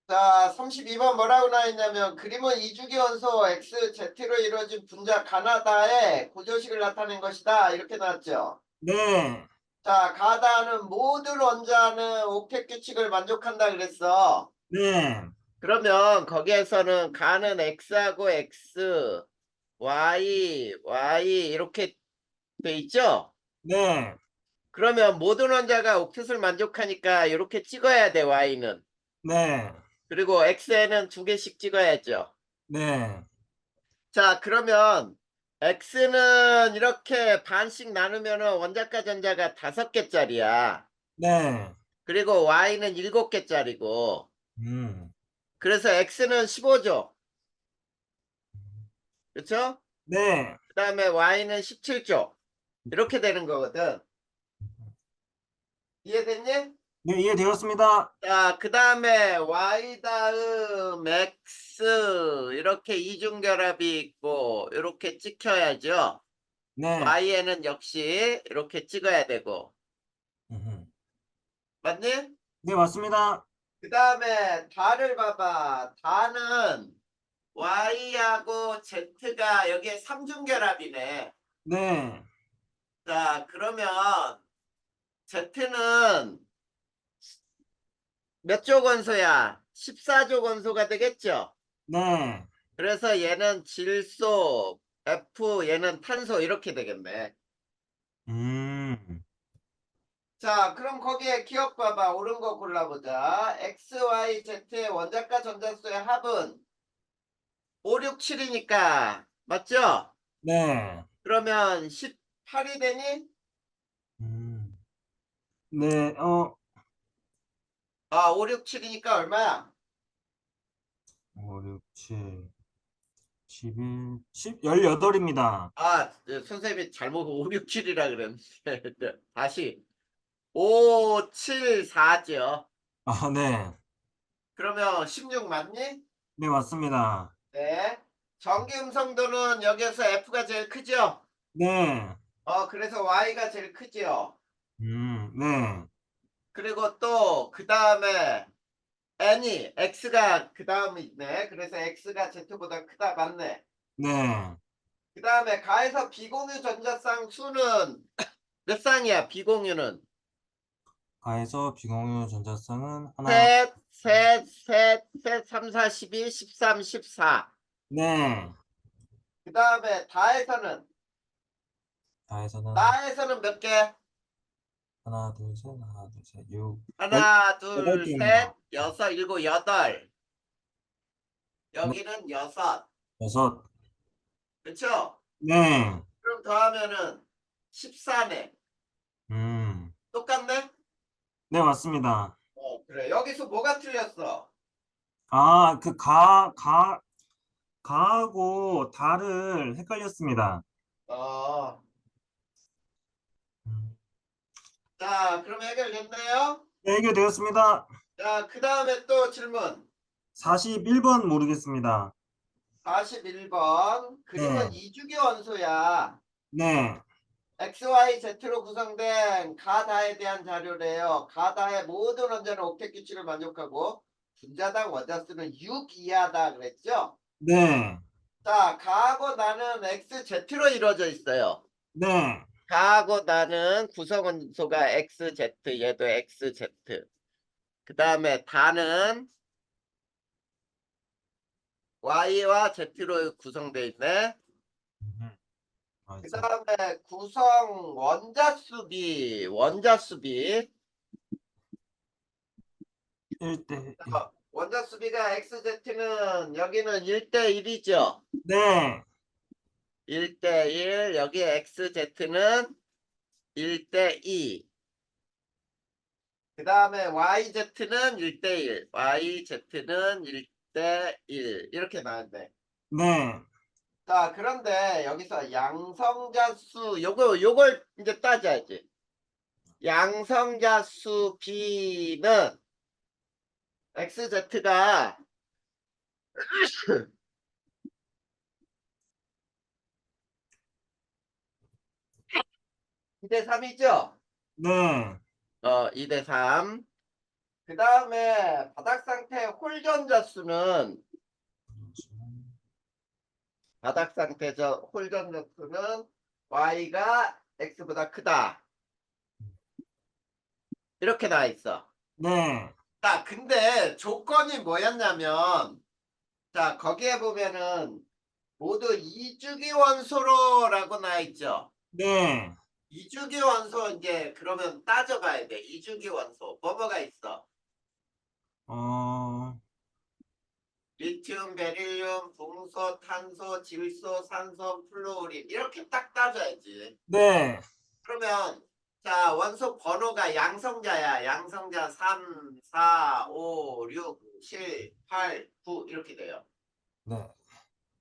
자, 32번 뭐라고 나와있냐면 그림은 이주기 원소 X, Z로 이루어진 분자 가나다의 고조식을 나타낸 것이다. 이렇게 나왔죠. 네, 자, 가다는 모든 원자는 옥텟 규칙을 만족한다 그랬어. 네, 그러면 거기에서는 가는 X하고 X, Y 이렇게 돼 있죠? 네, 그러면 모든 원자가 옥텟을 만족하니까 이렇게 찍어야 돼, Y는. 네, 그리고 X에는 두 개씩 찍어야죠. 네, 자, 그러면 X는 이렇게 반씩 나누면 원자과 전자가 5개짜리야. 네, 그리고 Y는 7개짜리고. 음, 그래서 X는 15죠. 그렇죠? 네, 그 다음에 Y는 17조. 이렇게 되는 거거든. 이해됐니? 네, 이해되었습니다. 자, 그 다음에 Y 다음 X 이렇게 이중결합이 있고 이렇게 찍혀야죠. 네, Y에는 역시 이렇게 찍어야 되고. 음흠. 맞니? 네, 맞습니다. 그 다음에 다를 봐봐. 다는 Y하고 Z가 여기에 삼중결합이네. 네, 자, 그러면 Z는 몇 조 건소야? 14조 건소가 되겠죠? 네, 그래서 얘는 질소, F, 얘는 탄소 이렇게 되겠네. 음, 자, 그럼 거기에 기억 봐봐. 옳은 거 골라보자. X, Y, Z의 원자과 전자수의 합은 5, 6, 7이니까 맞죠? 네, 그러면 18이 되니? 음, 네, 5, 6, 7이니까 얼마야? 5, 6, 7, 11, 10, 18입니다. 선생님이 잘못 5, 6, 7이라 그랬는데. 다시. 5, 7, 4죠. 아, 네, 그러면 16 맞니? 네, 맞습니다. 네. 전기 음성도는 여기에서 F가 제일 크죠? 네, 그래서 Y가 제일 크죠? 네, 그리고 또, 그 다음에 N이, X가 그 다음에 있네. 그래서 X가 Z보다 크다. 맞네. 네, 그 다음에 가에서 비공유 전자쌍 수는 몇 쌍이야, 비공유는? 가에서 비공유 전자쌍은 하나, 셋, 셋, 셋, 셋, 3, 4, 12, 13, 14. 네, 그 다음에 다에서는, 가에서는 나에서는 몇 개? 하나, 둘, 셋, 하나, 둘, 셋, 6, 하나, 여덟 둘, 셋, 개입니다. 여섯, 일곱, 여덟. 네, 여기는 여섯. 6, 그쵸? 네, 그럼 더하면은 14네. 음, 똑같네? 네, 맞습니다. 그래. 여기서 뭐가 틀렸어? 아, 가하고 달을 헷갈렸습니다. 어, 음. 자, 그럼 해결됐네요? 네, 해결되었습니다. 자, 그 다음에 또 질문. 41번 모르겠습니다. 41번. 그림은 네, 이주기 원소야. 네, XYZ로 구성된 가다에 대한 자료래요. 가다의 모든 원자는 옥텟 규칙을 만족하고 분자당 원자수는 6 이하다 그랬죠? 네, 자, 가하고 나는 XZ로 이루어져 있어요. 네, 가하고 나는 구성 원소가 XZ, 얘도 XZ. 그 다음에 다는 Y와 Z로 구성되어 있네. 음, 그 맞아. 다음에 구성 원자 수비. 1대 1. 원자 수비가 XZ는 여기는 1대1이죠. 네, 1대1, 여기 XZ는 1대2. 그 다음에 YZ는 1대1, YZ는 1대1. 이렇게 나왔네. 네, 자, 그런데 여기서 양성자수, 요걸 이제 따져야지. 양성자수 B는 XZ가 2대3이죠? 네, 2대3. 그 다음에 바닥 상태 홀전자수는 바닥 상태에서 홀전자수는 y가 x보다 크다. 이렇게 나와 있어. 네, 자, 근데 조건이 뭐였냐면, 자, 거기에 보면은 모두 이주기 원소로라고 나와 있죠. 네, 이주기 원소 이제 그러면 따져봐야 돼. 이주기 원소 뭐가 있어? 어, 리튬, 베릴륨, 붕소, 탄소, 질소, 산소, 플루오린 이렇게 딱 따져야지. 네, 그러면 자 원소 번호가 양성자야. 양성자 3, 4, 5, 6, 7, 8, 9 이렇게 돼요. 네,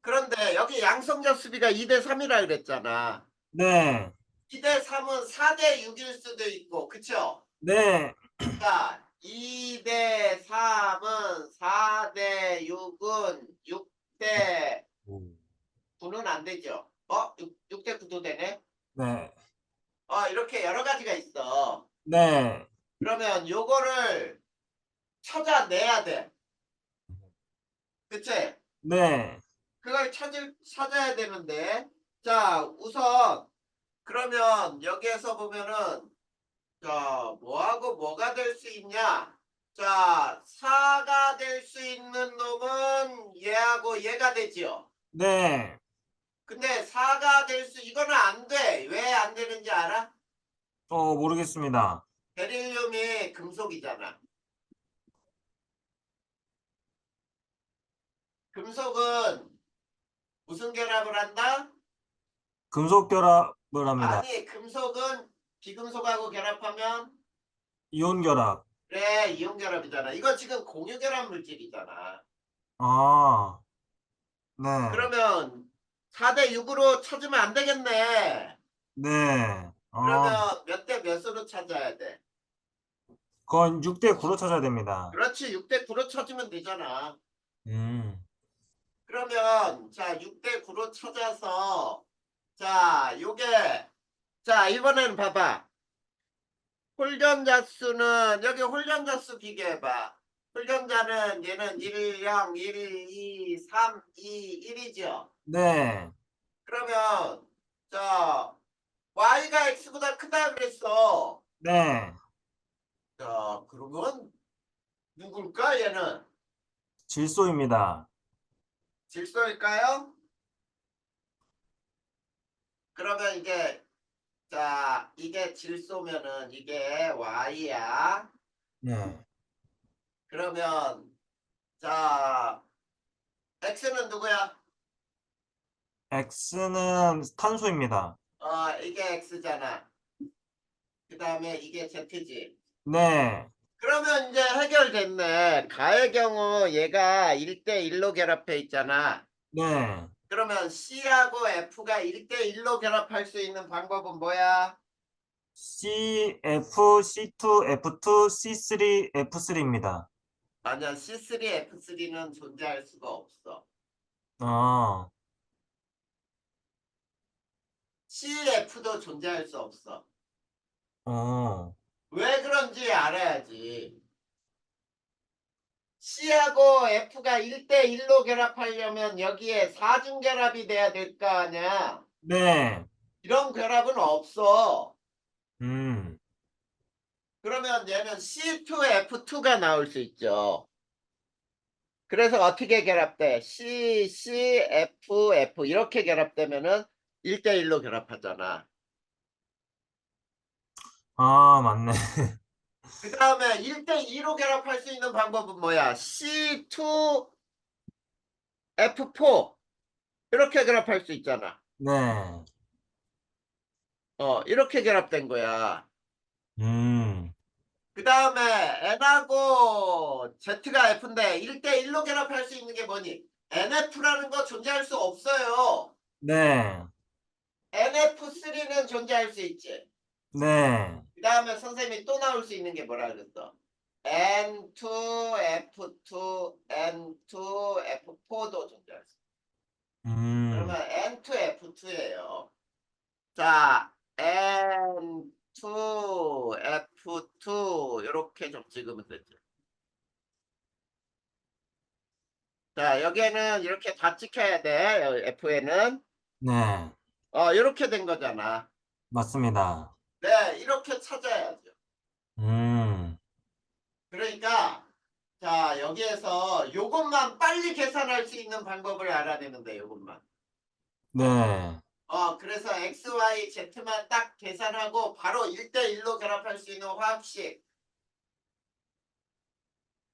그런데 여기 양성자 수비가 2대 3이라 그랬잖아. 네, 2대 3은 4대 6일 수도 있고 그쵸? 네, 자 2대 3은 4대 6은 6대 9는 안 되죠. 6대 9도 되네. 네, 이렇게 여러 가지가 있어. 네, 그러면 요거를 찾아내야 돼. 그치? 네, 그걸 찾아야 되는데. 자, 우선, 그러면 여기에서 보면은, 자, 뭐하고 뭐가 될 수 있냐? 자, 4가 될 수 있는 놈은 얘하고 얘가 되지요. 네, 근데 4가 이거는 안 돼. 왜 안 되는지 알아? 모르겠습니다. 베릴륨이 금속이잖아. 금속은 무슨 결합을 한다? 금속 결합을 합니다. 아니, 금속은 비금속하고 결합하면 이온 결합. 그래, 이온 결합이잖아. 이거 지금 공유 결합 물질이잖아. 아, 네, 그러면 4대 6으로 찾으면 안 되겠네. 네, 그러면 몇 대 몇으로 찾아야 돼? 그건 6대 9로 찾아야 됩니다. 그렇지, 6대 9로 찾으면 되잖아. 음, 그러면 자, 6대 9로 찾아서 자, 자, 이번에는 봐봐. 홀전자 수는 여기 홀전자 수 비교해봐. 홀전자는 얘는 1, 0, 1, 2, 3, 2, 1이죠. 네, 그러면 자 y가 x보다 크다 그랬어. 네, 자 그러면 누굴까 얘는? 질소입니다. 질소일까요? 그러면 이게 질소면은 이게 y야. 네, 그러면 자 x는 누구야? X는 탄소입니다. 이게 x잖아. 그 다음에 이게 z지. 네, 그러면 이제 해결됐네. 가의 경우 얘가 1대1로 결합해 있잖아. 네, 그러면 C하고 F가 1대1로 결합할 수 있는 방법은 뭐야? CF, C2, F2, C3, F3입니다. 아니야, C3, F3는 존재할 수가 없어. 아, CF도 존재할 수 없어. 어, 왜 그런지 알아야지. C하고 F가 1대1로 결합하려면 여기에 사중결합이 돼야 될 거 아니야. 네, 이런 결합은 없어. 음, 그러면 얘는 C2F2가 나올 수 있죠. 그래서 어떻게 결합돼? CCFF 이렇게 결합되면은 1대1로 결합하잖아. 아, 맞네. 그 다음에 1대2로 결합할 수 있는 방법은 뭐야? C2F4 이렇게 결합할 수 있잖아. 네, 이렇게 결합된 거야. 음, 그 다음에 N하고 Z가 F인데 1대1로 결합할 수 있는 게 뭐니? NF라는 거 존재할 수 없어요. 네, NF3는 존재할 수 있지. 네, 그 다음에 선생님이 또 나올 수 있는 게 뭐라 그랬어? N2, F2, N2, F4도 존재할 수 있어. 음, 그러면 N2, F2예요. 자, N2, F2 이렇게 좀 찍으면 되죠. 자, 여기에는 이렇게 다 찍혀야 돼. F에는. 네, 이렇게 된 거잖아. 맞습니다. 네, 이렇게 찾아야죠. 음, 그러니까, 자, 여기에서 요것만 빨리 계산할 수 있는 방법을 알아내면 돼, 요것만. 네, 그래서 X, Y, Z만 딱 계산하고 바로 1대1로 결합할 수 있는 화학식.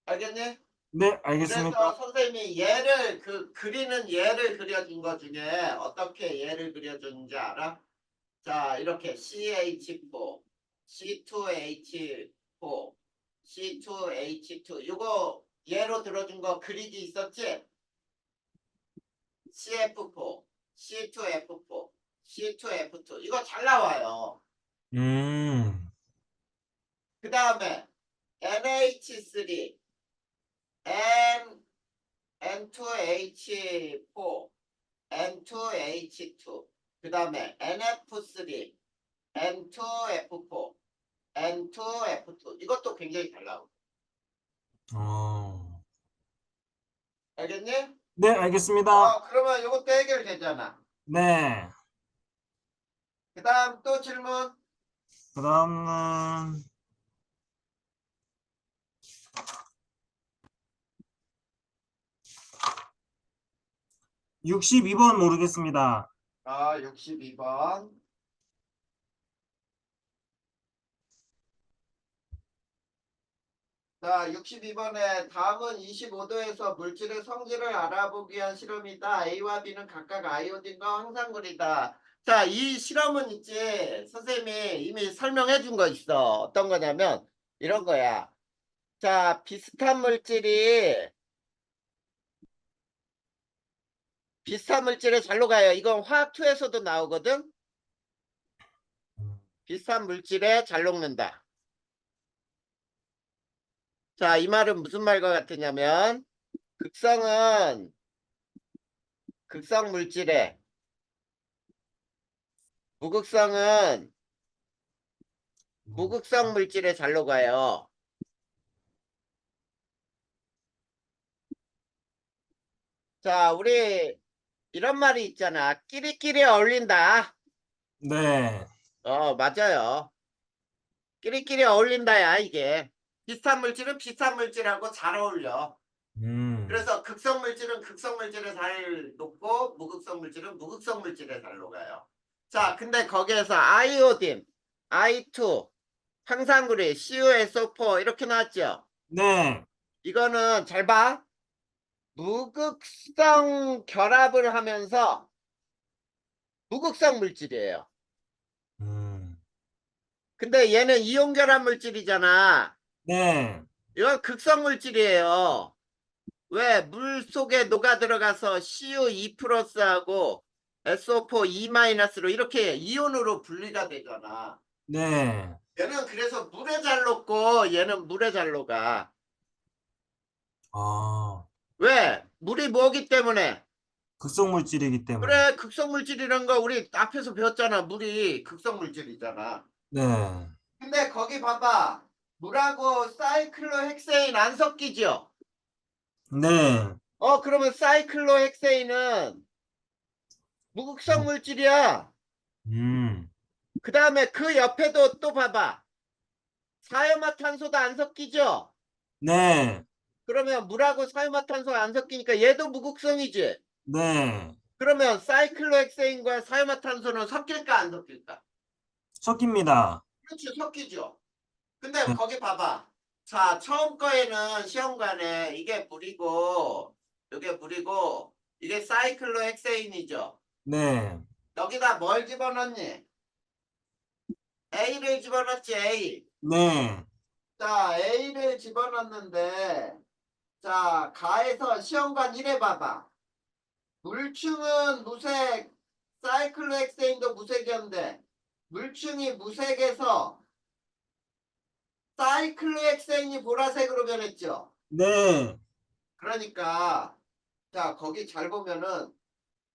알겠니? 네, 그래서 알겠습니다. 선생님이 얘를, 그리는 얘를 그려준 것 중에 어떻게 얘를 그려줬는지 알아? 자, 이렇게 CH4, C2H4, C2H2. 이거 예로 들어준 거 그리기 있었지? CF4, C2F4, C2F2. 이거 잘 나와요. 음, 그 다음에 NH3, N2H4, N2H2. 그 다음에 NF3, N2F4, N2F2. 이것도 굉장히 잘 나오고. 어, 알겠니? 네, 알겠습니다. 그러면 이것도 해결되잖아. 네, 그 다음 또 질문. 그 다음은 62번 모르겠습니다. 62번. 자, 62번에 다음은 25도에서 물질의 성질을 알아보기 위한 실험이다. A와 B는 각각 아이오딘과 황산물이다. 자, 이 실험은 있지. 선생님이 이미 설명해 준 거 있어. 어떤 거냐면 이런 거야. 자, 비슷한 물질에 잘로 가요. 이건 화학2에서도 나오거든. 비슷한 물질에 잘 녹는다. 자, 이 말은 무슨 말과 같으냐면 극성은 극성 물질에, 무극성은 무극성 물질에 잘 녹아요. 자, 우리 이런 말이 있잖아. 끼리끼리 어울린다. 네, 맞아요. 끼리끼리 어울린다야, 이게. 비슷한 물질은 비슷한 물질하고 잘 어울려. 음, 그래서 극성 물질은 극성 물질에 잘 녹고 무극성 물질은 무극성 물질에 잘 녹아요. 자, 근데 거기에서 아이오딘, I2, 황산구리, CuSO4 이렇게 나왔죠. 네, 이거는 잘 봐. 무극성 결합을 하면서 무극성 물질이에요. 음, 근데 얘는 이온 결합 물질이잖아. 네, 이건 극성 물질이에요. 왜? 물 속에 녹아 들어가서 CU2 플러스하고 SO4 2 마이너스로 이렇게 이온으로 분리가 되잖아. 네, 얘는 그래서 물에 잘 녹고 얘는 물에 잘 녹아. 아, 왜? 물이 뭐기 때문에? 극성 물질이기 때문에. 그래, 극성 물질이란 거 우리 앞에서 배웠잖아. 물이 극성 물질이잖아. 네, 근데 거기 봐봐. 물하고 사이클로헥세인 안 섞이죠? 네, 그러면 사이클로헥세인은 무극성 물질이야. 음, 그 다음에 그 옆에도 또 봐봐. 사이화탄소도 안 섞이죠? 네, 그러면 물하고 사이화탄소가 안 섞이니까 얘도 무극성이지? 네, 그러면 사이클로헥세인과 사이화탄소는 섞일까 안 섞일까? 섞입니다. 그렇지, 섞이죠. 근데 네, 거기 봐봐. 자, 처음 거에는 시험관에 이게 사이클로헥세인이죠. 네, 여기다 뭘 집어넣니? A를 집어넣지, A. 네, 자, A를 집어넣는데, 자, 가에서 시험관 1에 봐봐. 물층은 무색, 사이클로헥세인도 무색이었는데, 물층이 무색에서 사이클로헥세인이 보라색으로 변했죠. 네, 그러니까, 자, 거기 잘 보면은,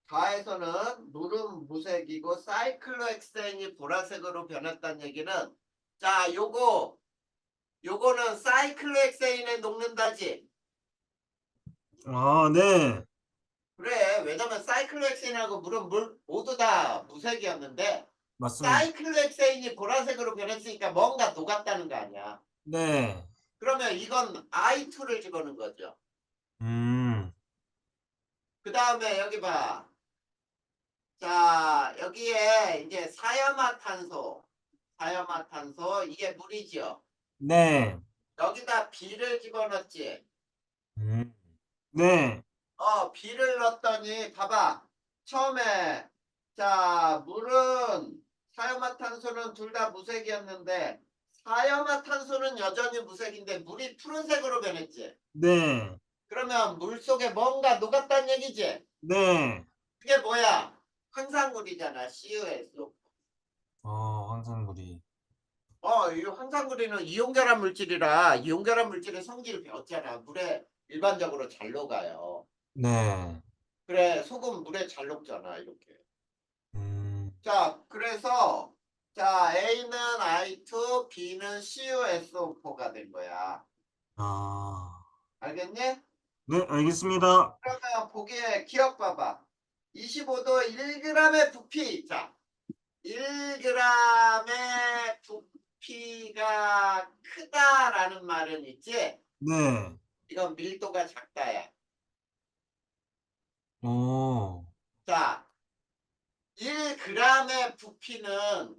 가에서는 물은 무색이고, 사이클로헥세인이 보라색으로 변했다는 얘기는, 자, 요거는 사이클로헥세인에 녹는다지. 아, 네. 그래, 왜냐면 사이클로헥세인하고 물은 모두 다 무색이었는데 맞습니다. 사이클로헥세인이 보라색으로 변했으니까 뭔가 녹았다는 거 아니야. 네. 그러면 이건 I2를 집어넣은 거죠. 음, 그 다음에 여기 봐. 자, 여기에 이제 사염화탄소, 이게 물이죠. 네. 여기다 B를 집어넣었지. 음, 네. B를 넣었더니 봐봐. 처음에 자, 물은 사염화탄소는 둘 다 무색이었는데 사염화탄소는 여전히 무색인데 물이 푸른색으로 변했지. 네. 그러면 물 속에 뭔가 녹았다는 얘기지. 네. 그게 뭐야? 황산물이잖아. CuSO. 황산구리. 이 황산물이는 이온결합 물질이라 이온결합 물질의 성질을 배웠잖아. 물에 일반적으로 잘 녹아요. 네. 그래, 소금 물에 잘 녹잖아. 이렇게. 음, 자, 그래서 자, A는 I2, B는 CuSO4가 된 거야. 아, 알겠니? 네, 알겠습니다. 그러면 보기에 기억 봐봐. 25도 1g의 부피. 자, 1g의 부피가 크다라는 말은 있지? 네. 이건 밀도가 작다야. 오, 자, 1g의 부피는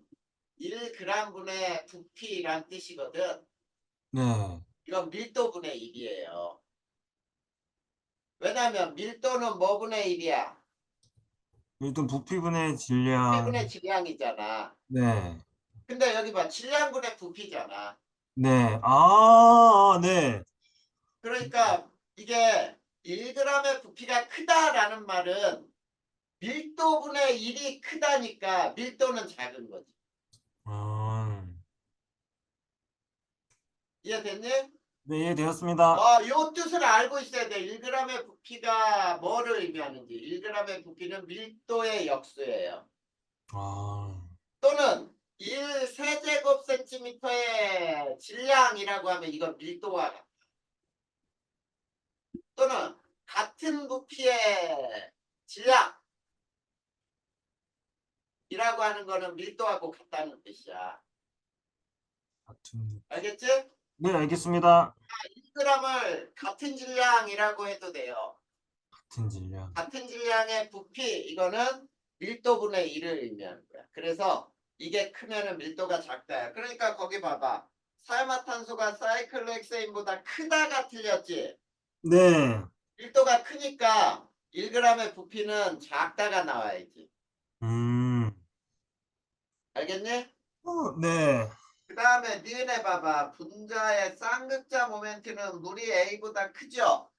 1g분의 부피란 뜻이거든. 네. 이건 밀도분의 1이에요. 왜냐면 밀도는 뭐분의 1이야? 일단 부피분의 질량. 부피분의 질량이잖아. 네. 근데 여기 봐. 질량분의 부피잖아. 네. 네. 그러니까 이게 1g의 부피가 크다라는 말은 밀도분의 1이 크다니까 밀도는 작은 거지. 아, 이해됐니? 네, 이해되었습니다. 요 뜻을 알고 있어야 돼. 1g의 부피가 뭐를 의미하는지. 1g의 부피는 밀도의 역수예요. 아, 또는 1 세제곱센티미터의 질량이라고 하면 이건 밀도와 같다. 또는 같은 부피의 질량이라고 하는 거는 밀도하고 같다는 뜻이야. 같은, 알겠지? 네, 알겠습니다. 1g을 같은 질량이라고 해도 돼요. 같은 질량. 같은 질량의 부피, 이거는 밀도분의 1을 의미하는 거야. 그래서 이게 크면은 밀도가 작다. 그러니까 거기 봐봐. 사이화탄소가 사이클로헥세인보다 크다가 틀렸지. 네. 밀도가 크니까 1g의 부피는 작다가 나와야지. 음, 알겠니? 네. 그 다음에 니은에 봐봐. 분자의 쌍극자 모멘트는 물이 A보다 크죠?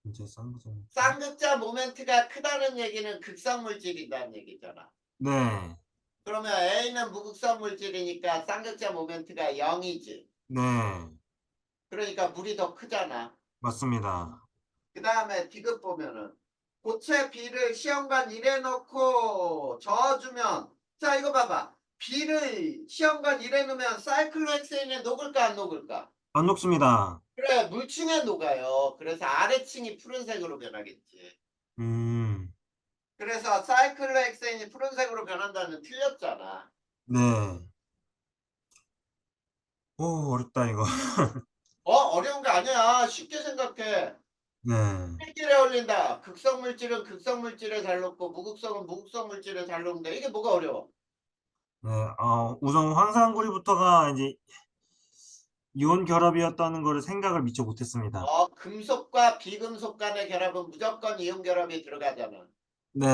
이제 쌍구정. 쌍극자 모멘트가 크다는 얘기는 극성 물질이라는 얘기잖아. 네. 그러면 A는 무극성 물질이니까 쌍극자 모멘트가 0이지. 네. 그러니까 물이 더 크잖아. 맞습니다. 그 다음에 디귿 보면은 고체 B를 시험관 1에 넣고 저어주면 자 이거 봐봐. B를 시험관 1에 넣으면 사이클로헥세인에 녹을까 안 녹을까? 안 녹습니다. 그래 물층에 녹아요. 그래서 아래층이 푸른색으로 변하겠지. 음, 그래서 사이클로헥세인이 푸른색으로 변한다는 틀렸잖아. 네. 오, 어렵다, 이거. 어려운 게 아니야. 쉽게 생각해. 네. 필길에 올린다. 극성 물질은 극성 물질에 잘 녹고 무극성은 무극성 물질에 잘 녹는다. 이게 뭐가 어려워? 네. 우선 황산구리부터가 이제 이온 결합이었다는 거를 생각을 미처 못했습니다. 금속과 비금속 간의 결합은 무조건 이온 결합이 들어가잖아. 네.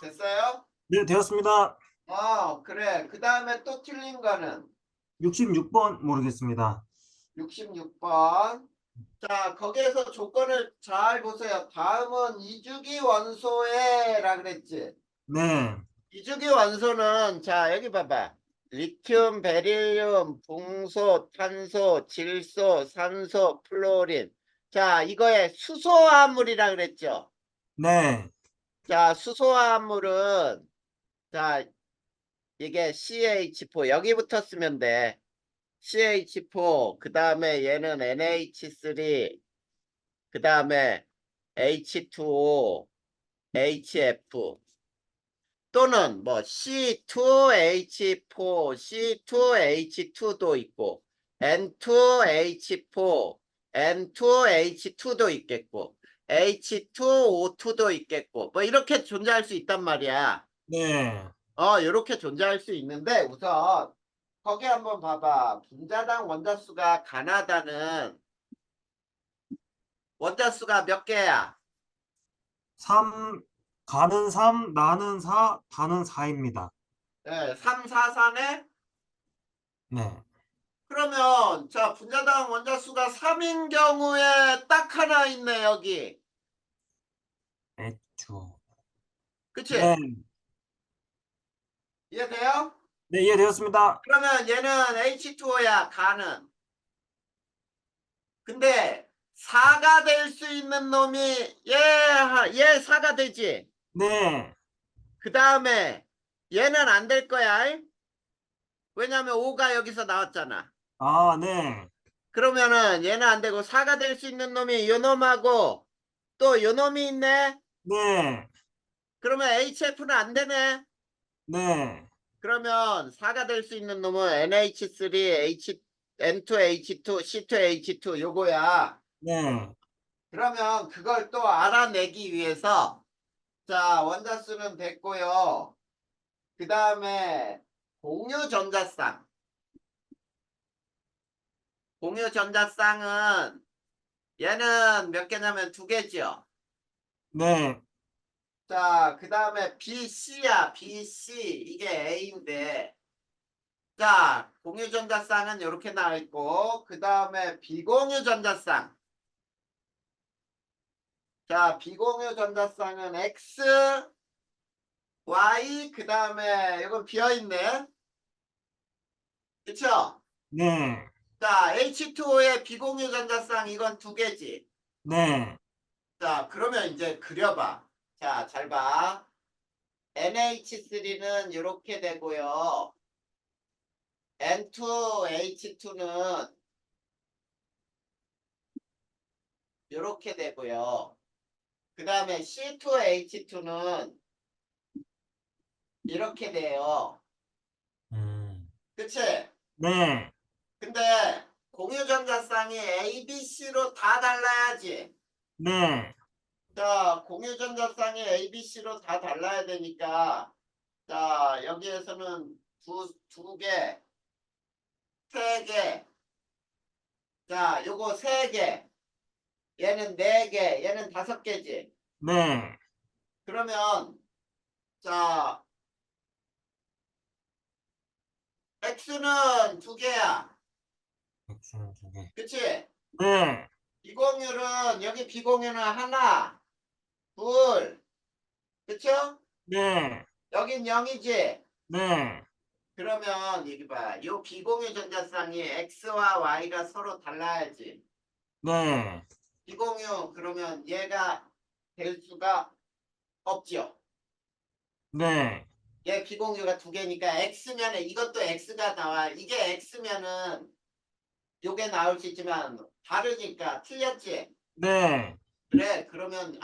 됐어요? 네, 되었습니다. 그래. 그 다음에 또 틀린 거는 66번 모르겠습니다. 66번. 자, 거기에서 조건을 잘 보세요. 다음은 이주기 원소에라 그랬지. 네. 이주기 원소는 자, 여기 봐봐. 리튬, 베릴륨, 붕소, 탄소, 질소, 산소, 플로린. 자, 이거에 수소화합물이라 그랬죠. 네. 자, 수소화합물은 자, 이게 CH4 여기부터 쓰면 돼. CH4 그 다음에 얘는 NH3 그 다음에 H2O, HF 또는 뭐 C2H4, C2H2도 있고 N2H4, N2H2도 있겠고 H2O2도 있겠고 뭐 이렇게 존재할 수 있단 말이야. 네. 이렇게 존재할 수 있는데 우선 거기 한번 봐봐. 분자당 원자수가 가나다는 원자수가 몇 개야? 3, 가는 3, 나는 4, 다는 4입니다. 네, 3, 4, 4네? 네. 그러면 자 분자당 원자수가 3인 경우에 딱 하나 있네 여기. 애초. 네. 그치? 이해돼요? 네, 이해되었습니다. 그러면 얘는 H2O야 가는. 근데 4가 될 수 있는 놈이 얘 4가 되지. 네. 그 다음에 얘는 안 될 거야. 왜냐면 5가 여기서 나왔잖아. 아, 네. 그러면은 얘는 안 되고 4가 될 수 있는 놈이 요 놈하고 또 요 놈이 있네. 네. 그러면 HF는 안 되네. 네. 그러면 4가 될 수 있는 놈은 NH3, N2H2, C2H2 요거야. 네. 그러면 그걸 또 알아내기 위해서 자 원자수는 됐고요. 그 다음에 공유전자쌍. 공유전자쌍은 얘는 몇 개냐면 두 개죠. 네. 자, 그 다음에 BC야, BC. 이게 A인데. 자, 공유전자쌍은 이렇게 나와 있고, 그 다음에 비공유전자쌍. 자, 비공유전자쌍은 X, Y, 그 다음에 이건 비어있네. 그쵸? 네. 자, H2O의 비공유전자쌍 이건 두 개지. 네. 자, 그러면 이제 그려봐. 자, 잘 봐. NH3는 이렇게 되고요. N2H2는 이렇게 되고요. 그 다음에 C2H2는 이렇게 돼요. 음. 그치? 네. 근데 공유전자쌍이 A, B, C로 다 달라야지. 네. 자, 공유전자쌍이 A, B, C로 다 달라야 되니까 자, 여기에서는 두 개, 세 개, 자, 요거 세 개, 얘는 네 개, 얘는 다섯 개지. 네. 그러면 자, X는 두 개야. 액션 두 개. 그치? 네. 비공률은 여기 비공률은 하나, 둘, 그쵸? 네. 여긴 0이지? 네. 그러면 여기 봐. 요 비공유 전자쌍이 X와 Y가 서로 달라야지. 네. 비공유 그러면 얘가 될 수가 없죠. 네. 얘 비공유가 두 개니까 X면은 이것도 X가 나와. 이게 X면은 요게 나올 수 있지만 다르니까 틀렸지? 네. 그래 그러면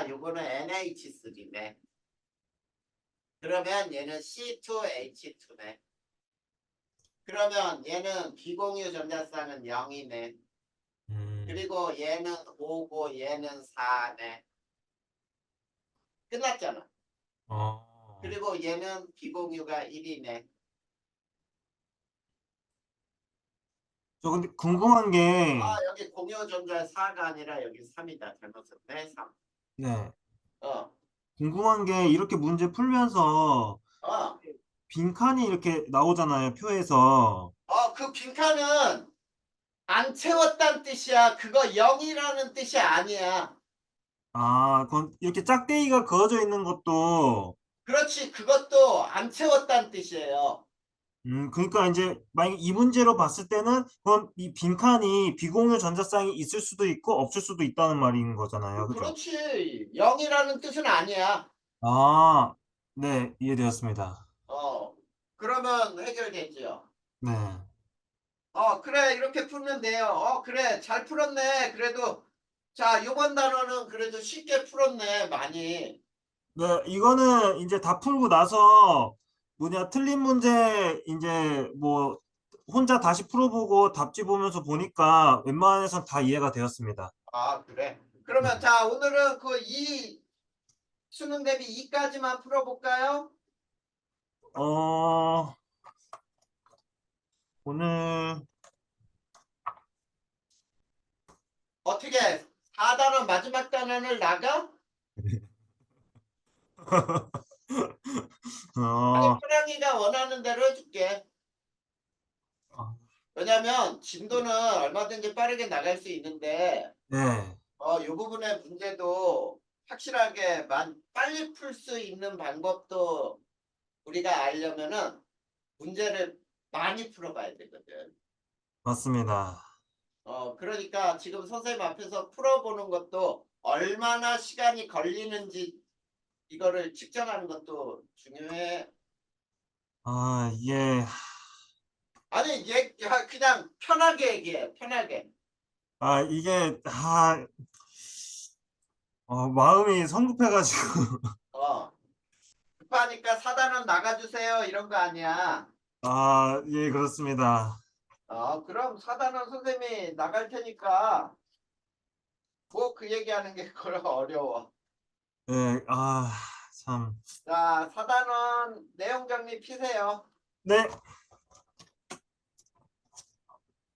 요거는 NH3네. 그러면 얘는 C2H2네. 그러면 얘는 비공유 전자쌍은 0이네. 음. 그리고 얘는 5고 얘는 4네. 끝났잖아. 어. 그리고 얘는 비공유가 1이네. 저 근데 궁금한 게, 여기 공유 전자 4가 아니라 여기 3이다. 잘못 썼네. 3. 네. 어. 궁금한 게 이렇게 문제 풀면서 어. 빈칸이 이렇게 나오잖아요, 표에서. 그 빈칸은 안 채웠다는 뜻이야. 그거 0이라는 뜻이 아니야. 아, 그건 이렇게 짝대기가 그어져 있는 것도, 그렇지. 그것도 안 채웠다는 뜻이에요. 그러니까 이제 만약 이 문제로 봤을 때는 그건 이 빈칸이 비공유 전자쌍이 있을 수도 있고 없을 수도 있다는 말인 거잖아요. 그죠? 그렇지. 0이라는 뜻은 아니야. 아, 네, 이해되었습니다. 그러면 해결되지요. 네. 그래. 이렇게 풀면 돼요. 그래. 잘 풀었네. 그래도 자, 이번 단어는 그래도 쉽게 풀었네, 많이. 네, 이거는 이제 다 풀고 나서 틀린 문제 이제 뭐 혼자 다시 풀어보고 답지 보면서 보니까 웬만해선 다 이해가 되었습니다. 아, 그래. 네. 그러면 자, 오늘은 그 2, 수능 대비 2까지만 풀어볼까요? 어, 오늘 어떻게 4단원 마지막 단원을 나가? 아니, 어, 프랑이가 원하는 대로 해줄게. 왜냐면 진도는 얼마든지 빠르게 나갈 수 있는데 네, 이 부분의 문제도 확실하게 빨리 풀 수 있는 방법도 우리가 알려면은 문제를 많이 풀어봐야 되거든. 맞습니다. 그러니까 지금 선생님 앞에서 풀어보는 것도 얼마나 시간이 걸리는지 이거를 측정하는 것도 중요해. 이게, 아니, 그냥 편하게 얘기해, 편하게. 이게, 마음이 성급해가지고, 어, 급하니까 사단원 나가주세요, 이런 거 아니야. 예, 그렇습니다. 그럼 사단원 선생님이 나갈 테니까 뭐 그 얘기하는 게 그걸 어려워. 예, 참. 자, 사단원 내용 정리 피세요. 네,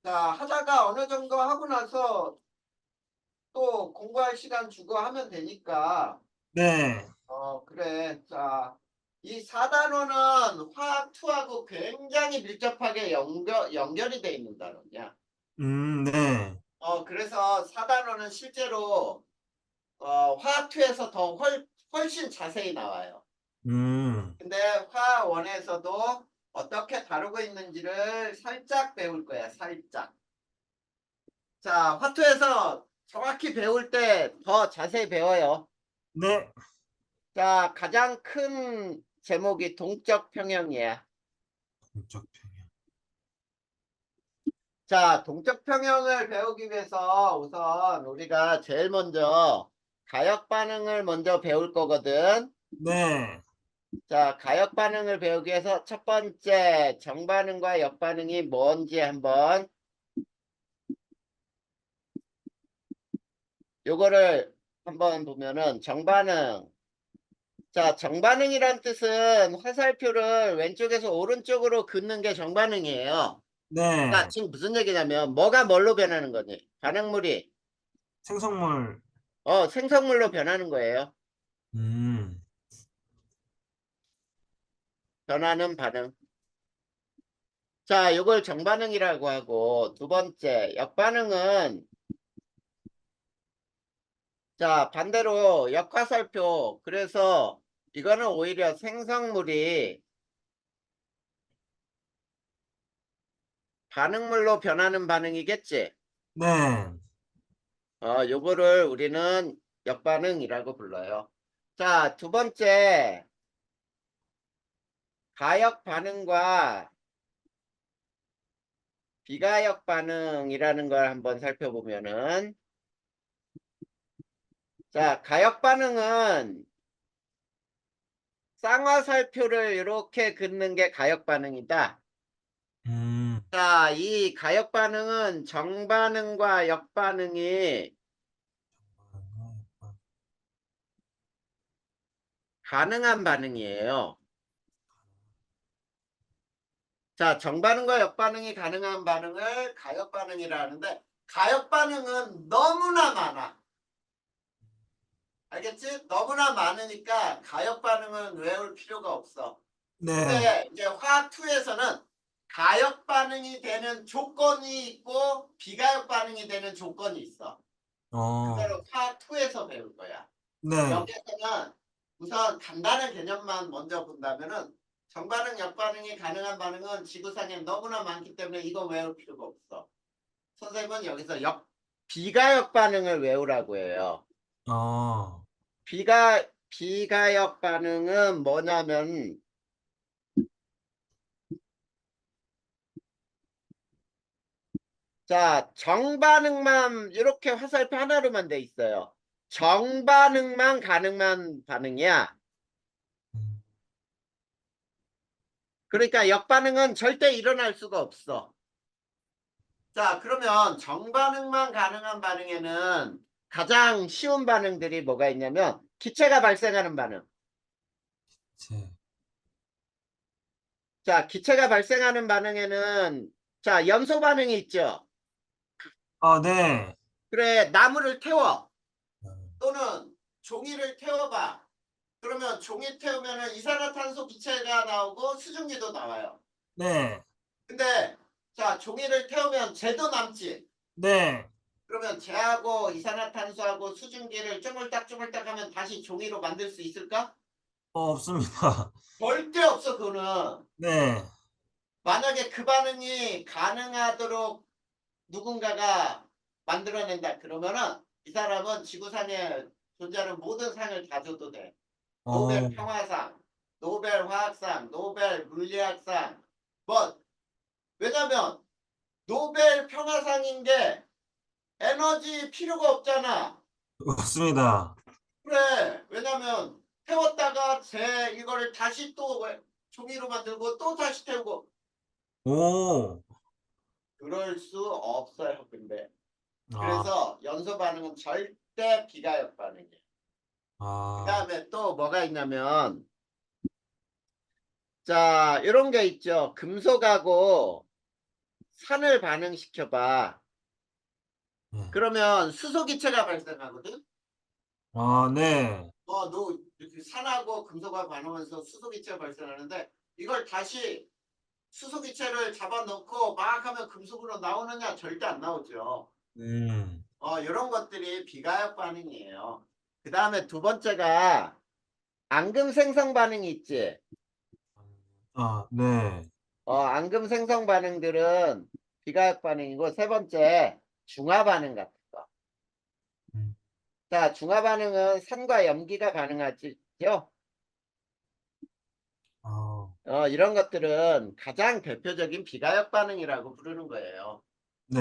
자, 하다가 어느 정도 하고 나서 또 공부할 시간 주고 하면 되니까. 네, 그래. 자, 이 4단원은 화학2하고 굉장히 밀접하게 연결이 돼 있는 단원이야. 네, 그래서 4단원은 실제로 화학2에서 더 훨씬 자세히 나와요. 음, 근데 화원에서도 어떻게 다루고 있는지를 살짝 배울 거야, 살짝. 자, 화투에서 정확히 배울 때 더 자세히 배워요. 네, 자, 가장 큰 제목이 동적 평형이야. 동적 평형. 자, 동적 평형을 배우기 위해서 우선 우리가 제일 먼저 가역 반응을 먼저 배울 거거든. 네, 자, 가역 반응을 배우기 위해서 첫 번째 정반응과 역반응이 뭔지 한번 요거를 한번 보면은 정반응. 자, 정반응이란 뜻은 화살표를 왼쪽에서 오른쪽으로 긋는 게 정반응이에요. 자, 네, 지금 무슨 얘기냐면 뭐가 뭘로 변하는 거니? 반응물이 생성물, 생성물로 변하는 거예요. 음, 변하는 반응. 자, 이걸 정반응이라고 하고 두 번째 역반응은 자, 반대로 역화살표. 그래서 이거는 오히려 생성물이 반응물로 변하는 반응이겠지. 네, 요거를 우리는 역반응이라고 불러요. 자, 두 번째 가역 반응과 비가역 반응이라는 걸 한번 살펴보면은 자, 가역 반응은 쌍화살표를 이렇게 긋는 게 가역 반응이다. 음, 자, 이 가역 반응은 정반응과 역반응이 가능한 반응이에요. 자, 정반응과 역반응이 가능한 반응을 가역 반응이라 하는데 가역 반응은 너무나 많아. 알겠지? 너무나 많으니까 가역 반응은 외울 필요가 없어. 네, 근데 이제 화학2에서는 가역 반응이 되는 조건이 있고 비가역 반응이 되는 조건이 있어. 어, 그거를 화학2에서 배울 거야. 네, 여기서는 우선 간단한 개념만 먼저 본다면은 정반응, 역반응이 가능한 반응은 지구상에 너무나 많기 때문에 이거 외울 필요가 없어. 선생님은 여기서 비가역 반응을 외우라고 해요. 어, 비가역 반응은 뭐냐면 자, 정반응만 이렇게 화살표 하나로만 돼 있어요. 정반응만 가능한 반응이야. 그러니까 역반응은 절대 일어날 수가 없어. 자, 그러면 정반응만 가능한 반응에는 가장 쉬운 반응들이 뭐가 있냐면 기체가 발생하는 반응. 제- 자, 기체가 발생하는 반응에는 자, 염소 반응이 있죠. 아, 네. 그래, 나무를 태워 또는 종이를 태워봐. 그러면 종이 태우면은 이산화탄소 기체가 나오고 수증기도 나와요. 네. 근데 자, 종이를 태우면 재도 남지. 네. 그러면 재하고 이산화탄소하고 수증기를 쪼물딱쪼물딱 하면 다시 종이로 만들 수 있을까? 없습니다. 절대 없어, 그거는. 네. 만약에 그 반응이 가능하도록 누군가가 만들어낸다 그러면은 이 사람은 지구상에 존재하는 모든 상을 다 줘도 돼. 노벨 어, 평화상, 노벨 화학상, 노벨 물리학상. 뭐 왜냐면 노벨 평화상인 게 에너지 필요가 없잖아. 맞습니다. 그래. 왜냐면 태웠다가 재 이거를 다시 또 종이로 만들고 또 다시 태우고 오, 그럴 수 없어요. 근데 아, 그래서 연소 반응은 절대 비가역 반응이에요. 그 아, 다음에 또 뭐가 있냐면 자 이런 게 있죠. 금속하고 산을 반응시켜봐. 네. 그러면 수소기체가 발생하거든. 아, 네. 너 이렇게 산하고 금속하고 반응하면서 수소기체가 발생하는데 이걸 다시 수소기체를 잡아놓고 막 하면 금속으로 나오느냐? 절대 안 나오죠. 음, 이런 것들이 비가역 반응이에요. 그 다음에 두 번째가 앙금 생성 반응이 있지. 아, 네. 앙금 생성 반응들은 비가역 반응이고 세 번째 중화 반응 같은 거. 음, 자, 중화 반응은 산과 염기가 가능하지요. 아, 이런 것들은 가장 대표적인 비가역 반응이라고 부르는 거예요. 네.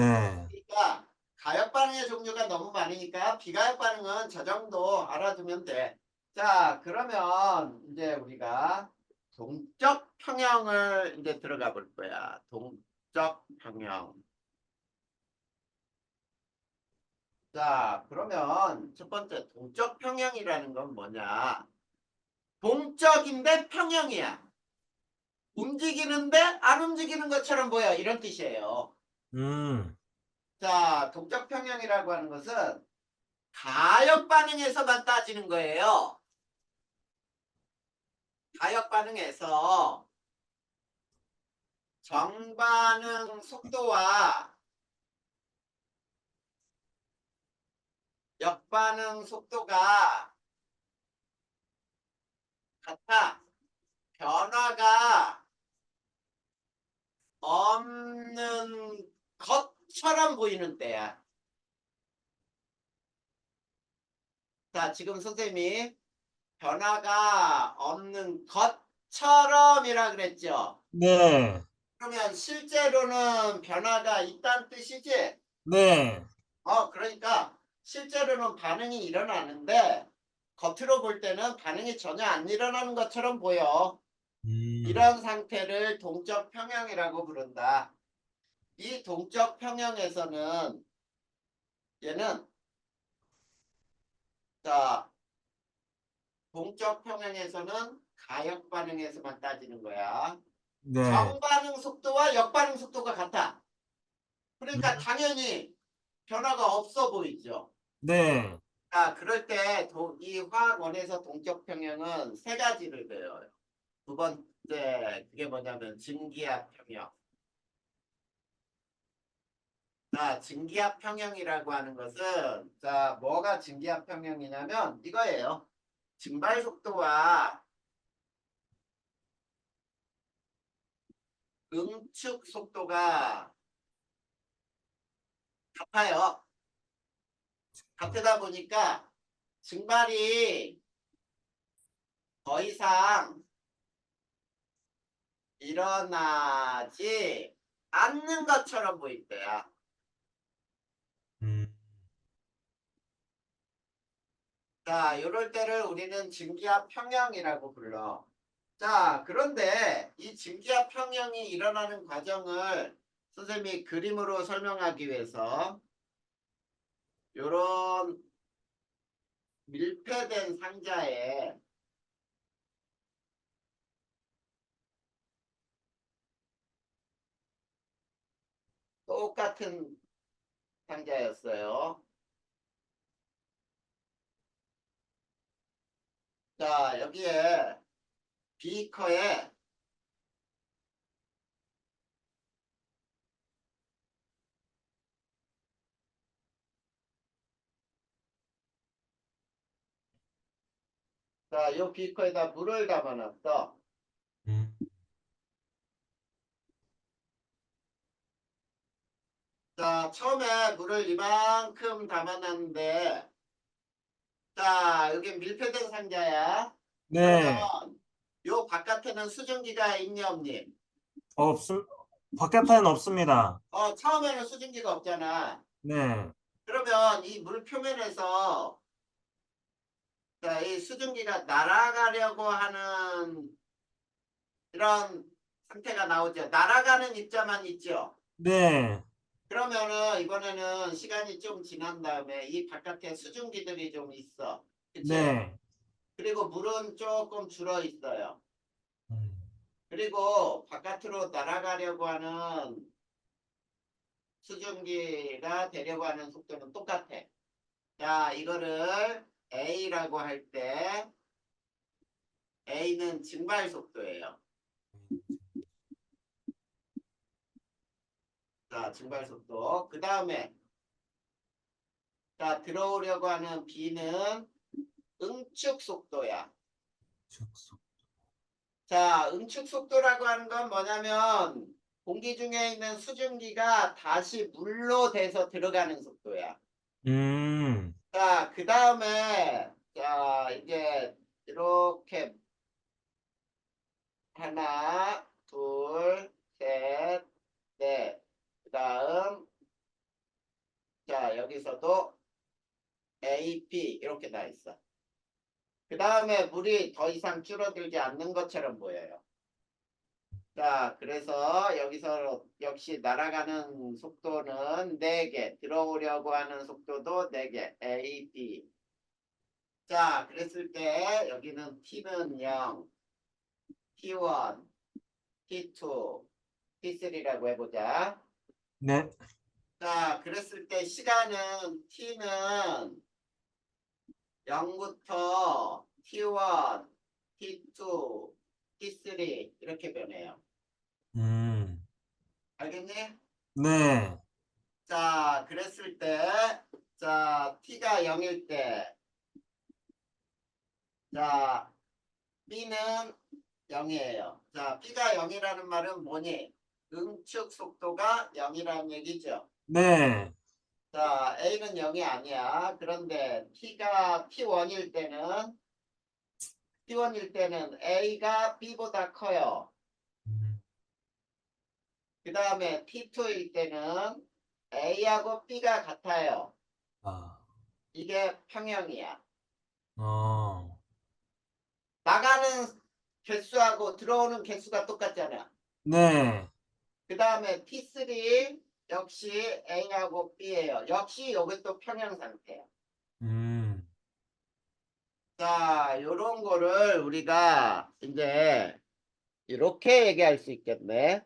그러니까 가역 반응의 종류가 너무 많으니까 비가역 반응은 저 정도 알아두면 돼. 자, 그러면 이제 우리가 동적 평형을 이제 들어가 볼 거야. 동적 평형. 자, 그러면 첫 번째 동적 평형이라는 건 뭐냐? 동적인데 평형이야. 움직이는데 안 움직이는 것처럼 보여. 이런 뜻이에요. 음, 자, 동적 평형이라고 하는 것은 가역 반응에서만 따지는 거예요. 가역 반응에서 정반응 속도와 역반응 속도가 같아. 변화가 없는 것처럼 보이는 때야. 자, 지금 선생님이 변화가 없는 것처럼이라 그랬죠. 네. 그러면 실제로는 변화가 있다는 뜻이지? 네. 그러니까 실제로는 반응이 일어나는데 겉으로 볼 때는 반응이 전혀 안 일어나는 것처럼 보여. 음, 이런 상태를 동적 평형이라고 부른다. 이 동적 평형에서는 얘는 자 동적 평형에서는 가역 반응에서만 따지는 거야. 네. 정반응 속도와 역반응 속도가 같아. 음, 그러니까 당연히 변화가 없어 보이죠. 네. 자, 그럴 때 이 화학원에서 동적 평형은 세 가지를 배워요. 두 번째 그게 뭐냐면 증기압 평형. 자, 증기압 평형이라고 하는 것은 자, 뭐가 증기압 평형이냐면 이거예요. 증발 속도와 응축 속도가 같아요. 같다 보니까 증발이 더 이상 일어나지 않는 것처럼 보일 때야. 자, 이럴 때를 우리는 증기압 평형이라고 불러. 자, 그런데 이 증기압 평형이 일어나는 과정을 선생님이 그림으로 설명하기 위해서 요런 밀폐된 상자에 똑같은 상자였어요. 자, 여기에 비커에 자, 요 비커에다 물을 담아놨어. 음. 자, 처음에 물을 이만큼 담아놨는데, 자, 여기 밀폐된 상자야. 그러면 네. 요 바깥에는 수증기가 있니 없니? 바깥에는 없습니다. 처음에는 수증기가 없잖아. 네. 그러면 이 물 표면에서 자, 이 수증기가 날아가려고 하는 이런 상태가 나오죠. 날아가는 입자만 있죠. 네. 그러면은 이번에는 시간이 좀 지난 다음에 이 바깥에 수증기들이 좀 있어. 그치? 네. 그리고 물은 조금 줄어 있어요. 음. 그리고 바깥으로 날아가려고 하는 수증기가 되려고 하는 속도는 똑같아. 자, 이거를 A라고 할 때 A는 증발 속도예요. 자, 증발 속도. 그 다음에 자, 들어오려고 하는 B는 응축 속도야. 즉석. 자, 응축 속도라고 하는 건 뭐냐면 공기 중에 있는 수증기가 다시 물로 돼서 들어가는 속도야. 음. 자, 그 다음에 자, 이제 이렇게 하나, 둘, 셋, 넷. 그 다음 자, 여기서도 A, B 이렇게 나 있어. 그 다음에 물이 더 이상 줄어들지 않는 것처럼 보여요. 자, 그래서 여기서 역시 날아가는 속도는 4개, 들어오려고 하는 속도도 4개, A, B. 자, 그랬을 때 여기는 T는 0, T1, T2, T3라고 해보자. 네. 자, 그랬을 때 시간은 T는 0부터 T1, T2, T3 이렇게 변해요. 음. 알겠니? 네. 자, 그랬을 때, 자, T가 0일 때, 자, B는 0이에요. 자, B가 0이라는 말은 뭐니? 응축 속도가 0이라는 얘기죠. 네. 자, A는 0이 아니야. 그런데 T1일 때는 A가 B보다 커요. 음. 그 다음에 T2일 때는 A하고 B가 같아요. 아. 이게 평형이야. 어. 나가는 개수하고 들어오는 개수가 똑같잖아. 네. 그 다음에 T3 역시 A하고 B예요. 역시 이것도 평형 상태야. 음. 자, 요런 거를 우리가 이제 이렇게 얘기할 수 있겠네.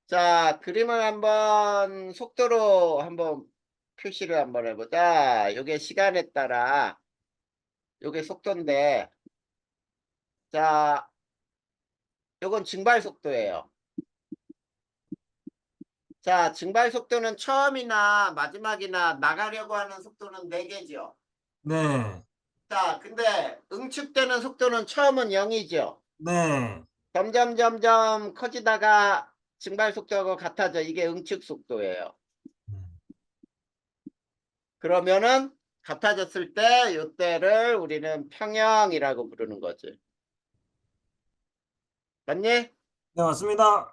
자, 그림을 한번 속도로 한번 표시를 한번 해보자. 요게 시간에 따라 요게 속도인데, 자, 요건 증발 속도예요. 자, 증발 속도는 처음이나 마지막이나 나가려고 하는 속도는 4개죠. 네. 자, 근데 응축되는 속도는 처음은 0이죠. 네. 점점 커지다가 증발 속도하고 같아져. 이게 응축 속도예요. 음. 그러면은 같아졌을 때 이때를 우리는 평형이라고 부르는 거지. 맞니? 네, 맞습니다.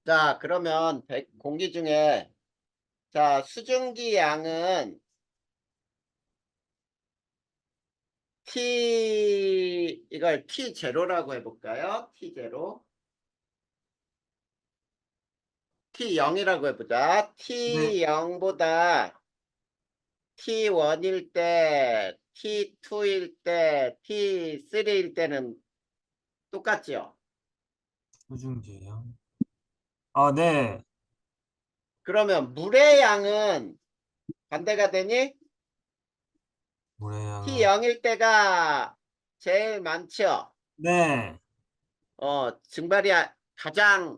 자, 그러면 공기 중에 자, 수증기 양은 이걸 T0라고 해볼까요? T0. T0이라고 해보자. 네. T0보다 T1일 때, T2일 때, T3일 때는 똑같죠? 소중제요. 아, 네. 그러면 물의 양은 반대가 되니? 모래양은. T0일 때가 제일 많죠? 네. 증발이 가장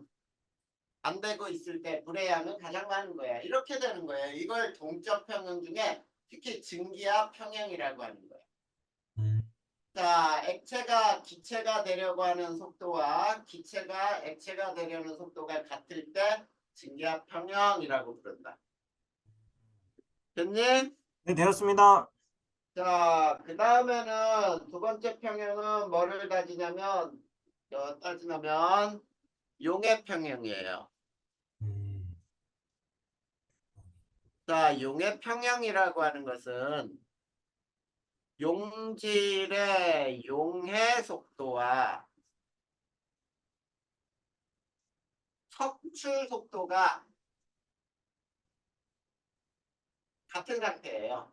안 되고 있을 때 물의 양은 가장 많은 거야. 이렇게 되는 거예요. 이걸 동적 평형 중에 특히 증기압 평형이라고 하는 거예요. 음, 자, 액체가 기체가 되려고 하는 속도와 기체가 액체가 되려는 속도가 같을 때 증기압 평형이라고 부른다. 됐니? 네, 되었습니다. 자, 그 다음에는 두 번째 평형은 뭐를 따지냐면 용해 평형이에요. 음, 자, 용해 평형이라고 하는 것은 용질의 용해 속도와 척출 속도가 같은 상태예요.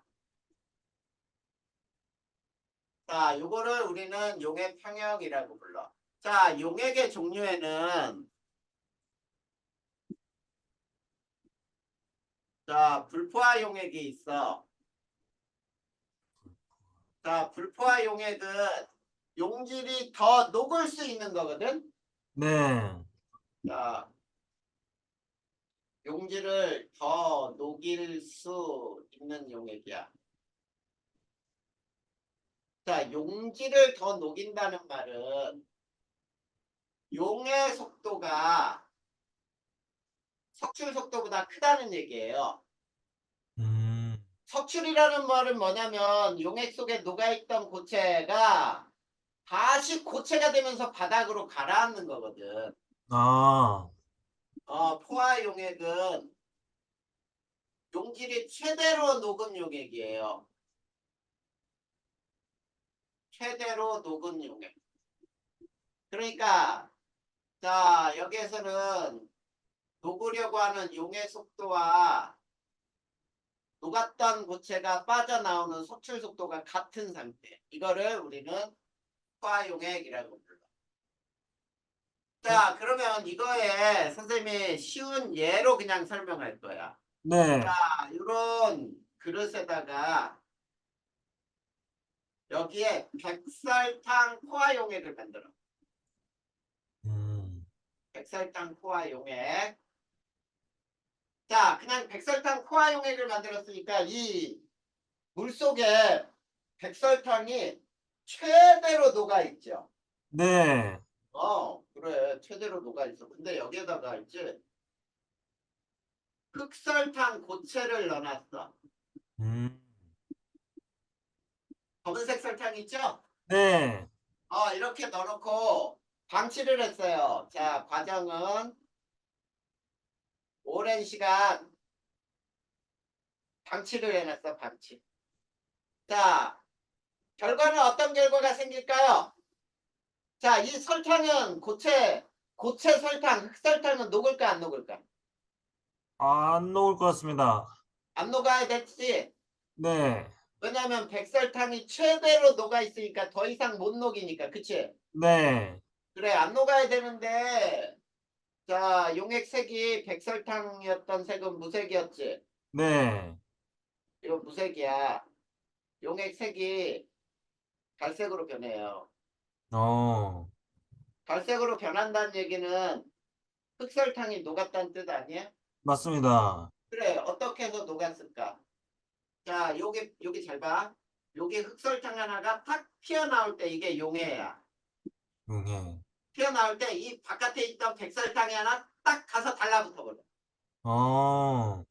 자, 요거를 우리는 용해 평형이라고 불러. 자, 용액의 종류에는 자, 불포화 용액이 있어. 자, 불포화 용액은 용질이 더 녹을 수 있는 거거든. 네. 자, 용질을 더 녹일 수 있는 용액이야. 자, 용질을 더 녹인다는 말은 용의 속도가 석출 속도보다 크다는 얘기예요. 음, 석출이라는 말은 뭐냐면 용액 속에 녹아있던 고체가 다시 고체가 되면서 바닥으로 가라앉는 거거든. 아, 포화 용액은 용질이 최대로 녹은 용액이에요. 최대로 녹은 용액. 그러니까 자, 여기에서는 녹으려고 하는 용의 속도와 녹았던 고체가 빠져나오는 석출 속도가 같은 상태. 이거를 우리는 포화용액이라고 불러. 네. 자, 그러면 이거에 선생님이 쉬운 예로 그냥 설명할 거야. 네. 자, 이런 그릇에다가 여기에 백설탕 포화용액을 만들어. 음, 백설탕 포화용액. 자, 그냥 백설탕 포화용액을 만들었으니까 이 물속에 백설탕이 최대로 녹아있죠. 네. 그래. 최대로 녹아있어. 근데 여기에다가 이제 흑설탕 고체를 넣어놨어. 음, 검은색 설탕 있죠? 네. 이렇게 넣어놓고 방치를 했어요. 자, 과정은 오랜 시간 방치를 해놨어. 방치. 자, 결과는 어떤 결과가 생길까요? 자, 이 설탕은 고체 설탕, 흑설탕은 녹을까 안 녹을까? 안 녹을 것 같습니다. 안 녹아야 됐지. 네. 왜냐하면 백설탕이 최대로 녹아 있으니까 더 이상 못 녹이니까. 그치? 네. 그래, 안 녹아야 되는데 자, 용액색이 백설탕이었던 색은 무색이었지. 네. 이거 무색이야. 용액색이 갈색으로 변해요. 어, 갈색으로 변한다는 얘기는 흑설탕이 녹았다는 뜻 아니야? 맞습니다. 그래, 어떻게 해서 녹았을까? 자, 여기 잘 봐. 여기 흑설탕 하나가 탁 튀어나올 때 이게 용해야. 용해. 튀어나올 때 이 바깥에 있던 백설탕이 하나 딱 가서 달라붙어 버려. 어,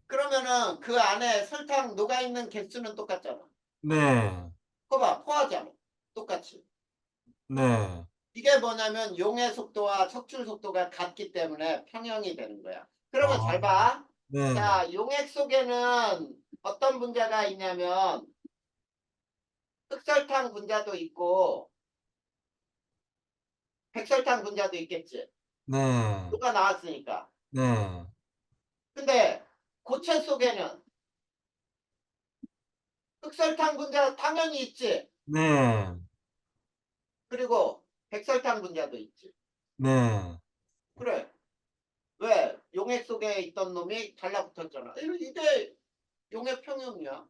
그러면은 그 안에 설탕 녹아있는 개수는 똑같잖아. 네. 그거 봐, 포화잖아. 똑같이. 네. 이게 뭐냐면 용의 속도와 척출 속도가 같기 때문에 평형이 되는 거야. 그러면 잘 아, 봐. 네. 자, 용액 속에는 어떤 분자가 있냐면 흑설탕 분자도 있고 백설탕 분자도 있겠지. 네. 녹아 나왔으니까. 네. 근데 고체 속에는 흑설탕 분자 당연히 있지. 네. 그리고 백설탕 분자도 있지. 네. 그래. 왜? 용액 속에 있던 놈이 달라붙었잖아. 이게 용액 평형이야.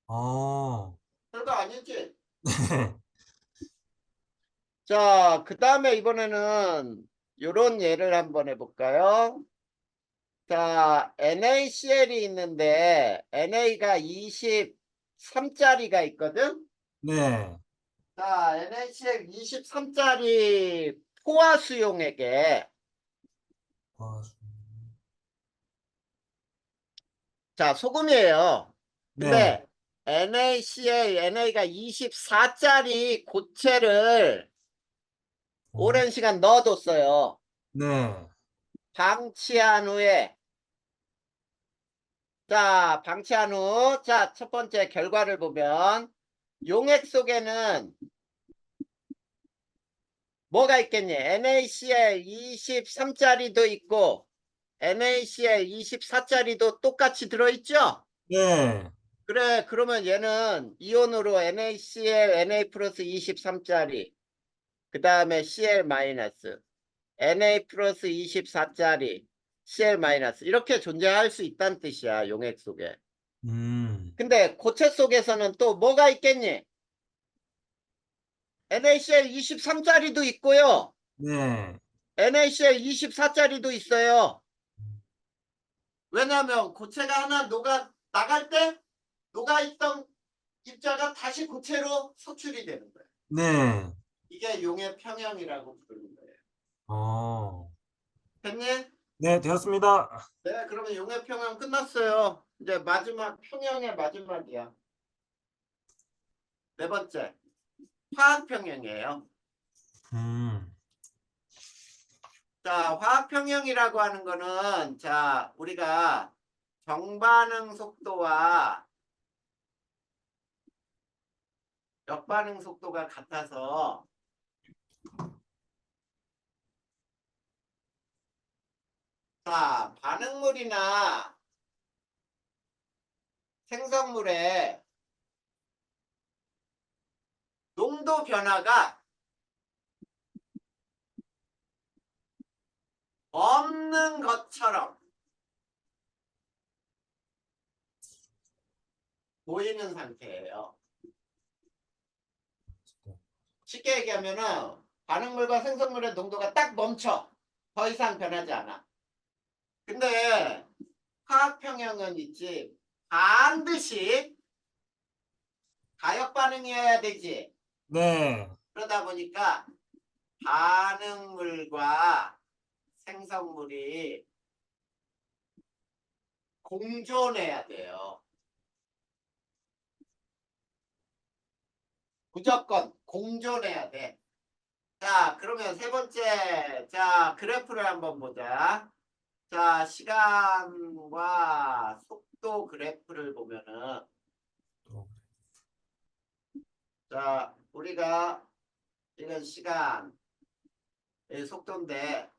어. 별거 아니지? 네. 자, 그 다음에 이번에는 요런 예를 한번 해볼까요? 자, NaCl이 있는데 Na가 23짜리가 있거든? 네. 자, NaCl 23짜리 포화수용액에 어, 자, 소금이에요. 네. 근데 NaCl, NA가 24짜리 고체를 어, 오랜 시간 넣어뒀어요. 네. 방치한 후에 자, 방치한 후, 자, 첫 번째 결과를 보면, 용액 속에는 뭐가 있겠니? NaCl 23짜리도 있고, NaCl 24짜리도 똑같이 들어있죠? 네. 그래, 그러면 얘는 이온으로 NaCl, Na 플러스 23짜리, 그 다음에 Cl 마이너스, Na 플러스 24짜리, Cl 마이너스, 이렇게 존재할 수 있다는 뜻이야, 용액 속에. 음. 근데 고체 속에서는 또 뭐가 있겠니? NaCl 23짜리도 있고요. 네. NaCl 24짜리도 있어요. 왜냐하면 고체가 하나 녹아 나갈 때 녹아있던 입자가 다시 고체로 소출이 되는 거예요. 네. 이게 용의 평형이라고 부르는 거예요. 어. 됐니? 네, 되었습니다. 네, 그러면 용의 평형 끝났어요. 이제 마지막 평형의 마지막이야. 네 번째, 화학 평형이에요. 음. 자, 화학 평형이라고 하는 거는 자, 우리가 정반응 속도와 역반응 속도가 같아서 자, 반응물이나 생성물의 농도 변화가 없는 것처럼 보이는 상태예요. 쉽게 얘기하면은 반응물과 생성물의 농도가 딱 멈춰. 더 이상 변하지 않아. 근데 화학 평형은 있지. 반드시 가역 반응이어야 되지. 네. 그러다 보니까 반응물과 생성물이 공존해야 돼요. 무조건 공존해야 돼. 자, 그러면 세 번째, 자, 그래프를 한번 보자. 자, 시간과 속도 그래프를 보면은, 자, 우리가 이건 시간, 속도인데,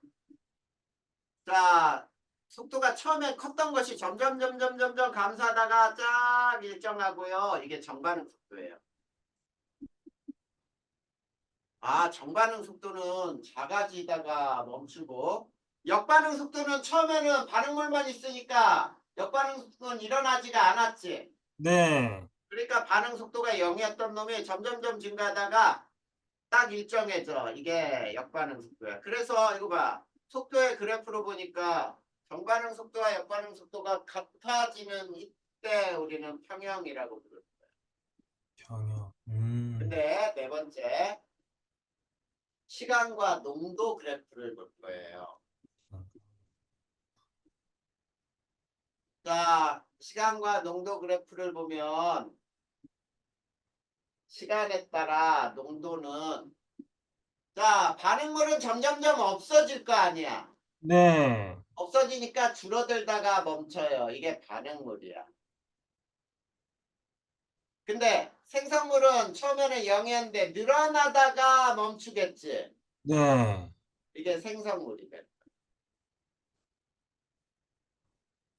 자, 속도가 처음에 컸던 것이 점점 감소하다가 쫙 일정하고요. 이게 정반응 속도예요. 아, 정반응 속도는 작아지다가 멈추고, 역반응 속도는 처음에는 반응물만 있으니까 역반응 속도는 일어나지가 않았지. 네. 그러니까 반응 속도가 0이었던 놈이 점점점 증가하다가 딱 일정해져. 이게 역반응 속도야. 그래서 이거 봐. 속도의 그래프로 보니까 정반응 속도와 역반응 속도가 같아지는 이때 우리는 평형이라고 부르는 거야. 평형. 근데 네 번째, 시간과 농도 그래프를 볼 거예요. 자, 시간과 농도 그래프를 보면 시간에 따라 농도는 자, 반응물은 점점점 없어질 거 아니야. 네. 없어지니까 줄어들다가 멈춰요. 이게 반응물이야. 근데 생성물은 처음에는 0이었는데 늘어나다가 멈추겠지. 네. 이게 생성물이겠다.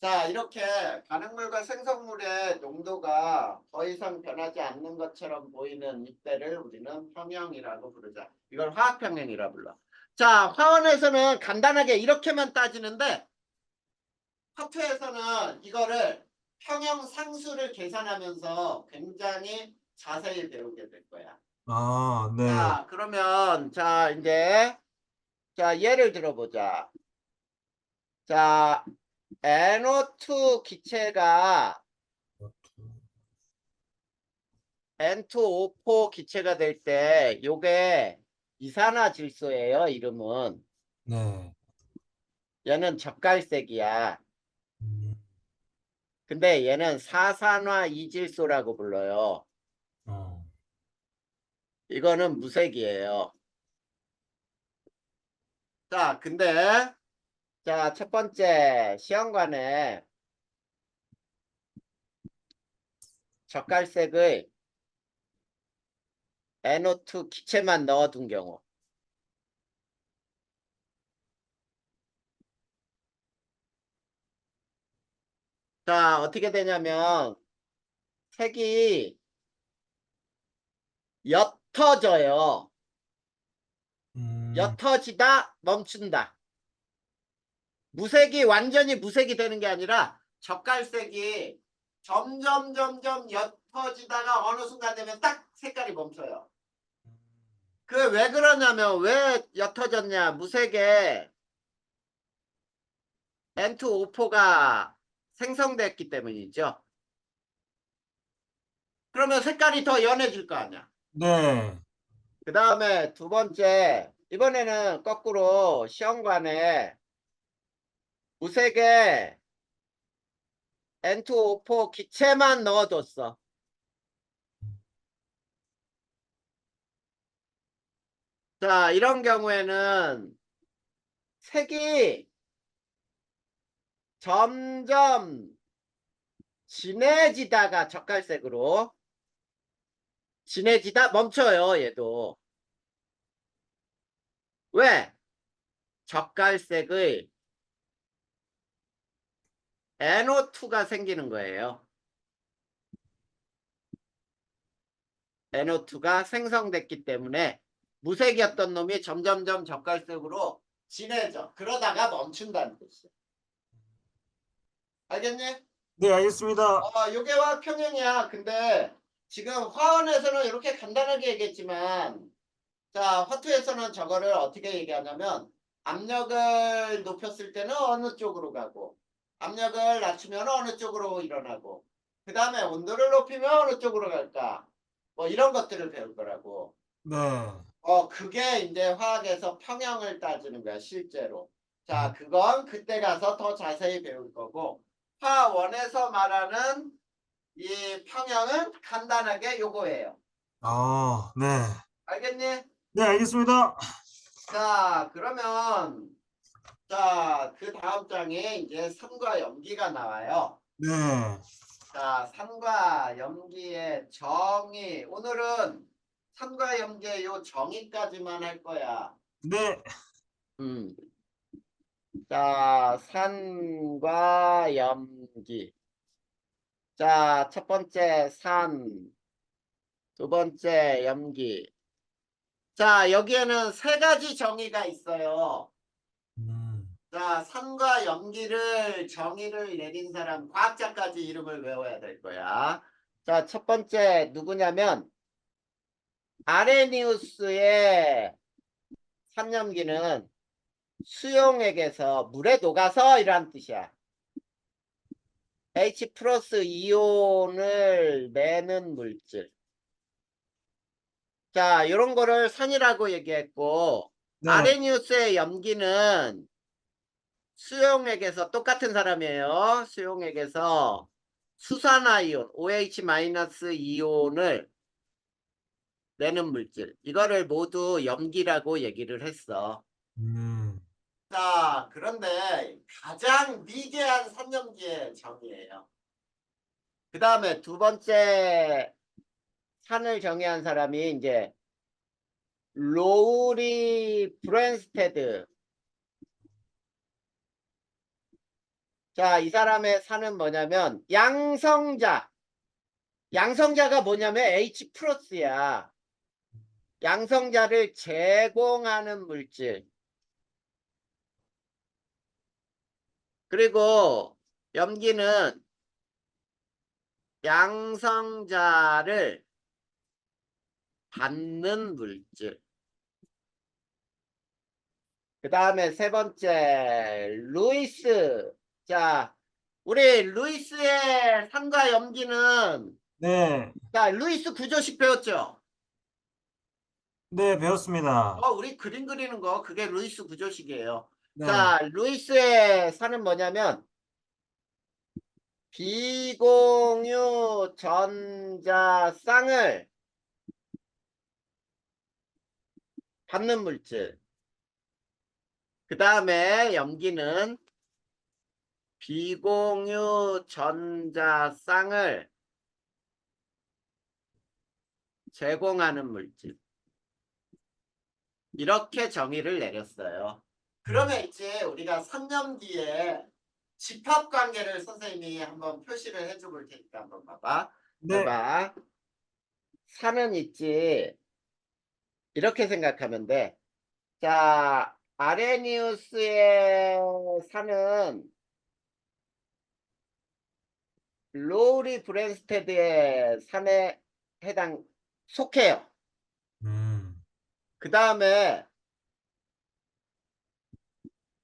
자, 이렇게 가능물과 생성물의 농도가 더 이상 변하지 않는 것처럼 보이는 이때를 우리는 평형이라고 부르자. 이걸 화학평형이라 불러. 자, 화원에서는 간단하게 이렇게만 따지는데 화투에서는 이거를 평형 상수를 계산하면서 굉장히 자세히 배우게 될 거야. 아, 네. 자, 그러면 자, 이제 자, 예를 들어보자. 자, NO2 기체가 N2O4 기체가 될 때 요게 이산화질소예요, 이름은. 네. 얘는 젓갈색이야. 음, 근데 얘는 사산화 이질소라고 불러요. 어, 이거는 무색이에요. 자, 근데 자, 첫 번째 시험관에 젓갈색의 NO2 기체만 넣어둔 경우. 자, 어떻게 되냐면 색이 옅어져요. 음, 옅어지다 멈춘다. 무색이 완전히 무색이 되는 게 아니라 젓갈색이 점점 옅어지다가 어느 순간 되면 딱 색깔이 멈춰요. 그 왜 그러냐면 왜 옅어졌냐? 무색에 N2O4가 생성됐기 때문이죠. 그러면 색깔이 더 연해질 거 아니야. 네. 그 다음에 두 번째, 이번에는 거꾸로 시험관에 무색에 N2O4 기체만 넣어뒀어. 자, 이런 경우에는 색이 점점 진해지다가 젓갈색으로 진해지다 멈춰요, 얘도. 왜? 젓갈색의 NO2가 생기는 거예요. NO2가 생성됐기 때문에 무색이었던 놈이 점점점 젓갈색으로 진해져. 그러다가 멈춘다는 뜻이야. 알겠니? 네, 알겠습니다. 요게 화평형이야. 근데 지금 화원에서는 이렇게 간단하게 얘기했지만 자, 화투에서는 저거를 어떻게 얘기하냐면 압력을 높였을 때는 어느 쪽으로 가고 압력을 낮추면 어느 쪽으로 일어나고 그 다음에 온도를 높이면 어느 쪽으로 갈까 뭐 이런 것들을 배울 거라고. 네. 그게 이제 화학에서 평형을 따지는 거야, 실제로. 자, 음, 그건 그때 가서 더 자세히 배울 거고 화원에서 말하는 이 평형은 간단하게 요거예요. 아, 네. 알겠니? 네, 알겠습니다. 자, 그러면 자, 그 다음 장에 이제 산과 염기가 나와요. 네. 자, 산과 염기의 정의. 오늘은 산과 염기의 요 정의까지만 할 거야. 네. 음. 자, 산과 염기. 자, 첫 번째 산, 두 번째 염기. 자, 여기에는 세 가지 정의가 있어요. 음, 자, 산과 염기를 정의를 내린 사람, 과학자까지 이름을 외워야 될 거야. 자, 첫 번째 누구냐면 아레니우스의 산염기는 수용액에서 물에 녹아서 이란 뜻이야. H 플러스 이온을 내는 물질. 자, 이런 거를 산이라고 얘기했고 네. 아레니우스의 염기는 수용액에서 똑같은 사람이에요. 수용액에서 수산화이온 OH-이온을 내는 물질. 이거를 모두 염기라고 얘기를 했어. 음, 자, 그런데 가장 미개한 산염기의 정의예요. 그 다음에 두 번째 산을 정의한 사람이 이제 로우리 브랜스테드. 자, 이 사람의 산은 뭐냐면 양성자. 양성자가 뭐냐면 H 플러스야. 양성자를 제공하는 물질. 그리고 염기는 양성자를 받는 물질. 그 다음에 세 번째, 루이스. 자, 우리 루이스의 산과 염기는, 네, 자, 루이스 구조식 배웠죠? 네, 배웠습니다. 우리 그림 그리는 거, 그게 루이스 구조식이에요. 네, 자, 루이스의 산은 뭐냐면, 비공유 전자쌍을 받는 물질. 그 다음에 염기는 비공유 전자쌍을 제공하는 물질. 이렇게 정의를 내렸어요. 그러면 이제 우리가 3년 뒤에 집합관계를 선생님이 한번 표시를 해줘 볼 테니까 한번 봐봐. 잘 네, 봐. 산은 있지. 이렇게 생각하면 돼. 자, 아레니우스의 산은 로우리 브랜스테드의 산에 속해요. 음, 그 다음에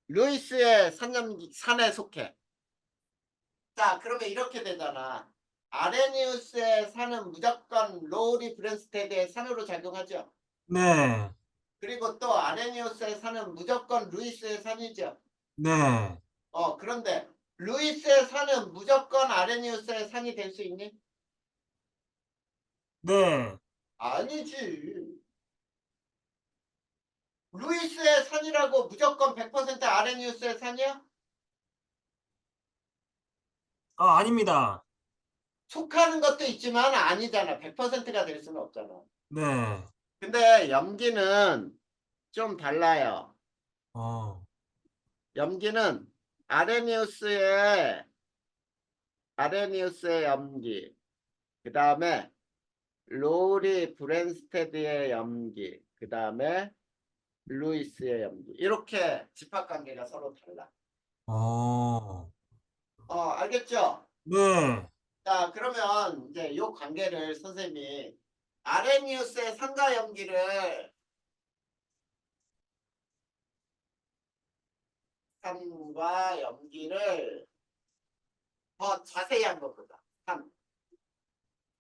루이스의 산에 속해. 자, 그러면 이렇게 되잖아. 아레니우스의 산은 무조건 로우리 브랜스테드의 산으로 작용하죠. 네, 그리고 또 아레니우스의 산은 무조건 루이스의 산이죠. 네, 그런데 루이스의 산은 무조건 아레니우스의 산이 될 수 있니? 네. 아니지. 루이스의 산이라고 무조건 100% 아레니우스의 산이야? 아, 아닙니다. 속하는 것도 있지만 아니잖아. 100%가 될 수는 없잖아. 네, 근데 염기는 좀 달라요. 어, 염기는 아레니우스의 염기, 그 다음에 로리 브랜스테드의 염기, 그 다음에 루이스의 염기. 이렇게 집합관계가 서로 달라. 어, 알겠죠? 네, 자, 그러면 이제 요 관계를 선생님이 아레니우스의 산과 염기를 산과 염기를 더 자세히 한번 보자.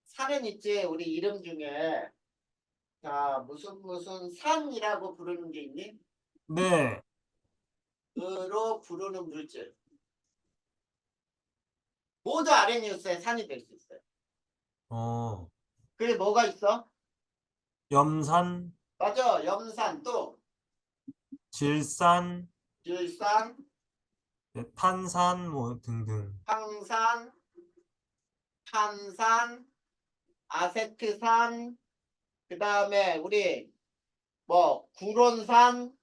산은 있지 우리 이름 중에 자 무슨 산이라고 부르는 게 있니? 네, 으로 부르는 물질 모두 아레니우스의 산이 될 수 있어요. 어, 그게 뭐가 있어? 염산, 맞아. 염산 또 질산, 질산, 네, 탄산, 뭐 등등. 황산, 탄산, 아세트산, 그 다음에 우리 뭐 구론산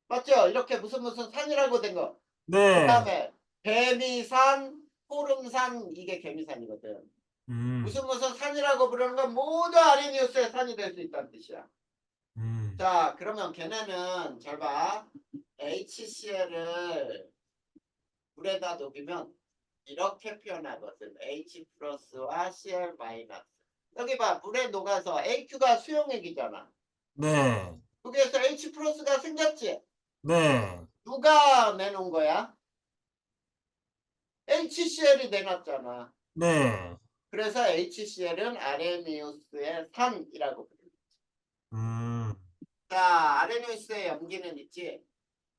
맞죠? 이렇게 무슨 산이라고 된 거. 그 네, 다음에 개미산, 호름산 이게 개미산이거든. 음, 무슨 산이라고 부르는 건 모두 아레니우스의 산이 될 수 있다는 뜻이야. 음, 자, 그러면 걔네는 잘 봐. HCl을 물에다 녹이면 이렇게 표현하거든. H 플러스와 Cl 마이너스. 여기 봐. 물에 녹아서 AQ가 수용액이잖아. 네, 여기에서 H 플러스가 생겼지? 네, 누가 내놓은 거야? HCl이 내놨잖아. 네, 그래서 HCl은 아레니우스의 산이라고 부릅니다. 음, 자, 아레니우스의 염기는 있지.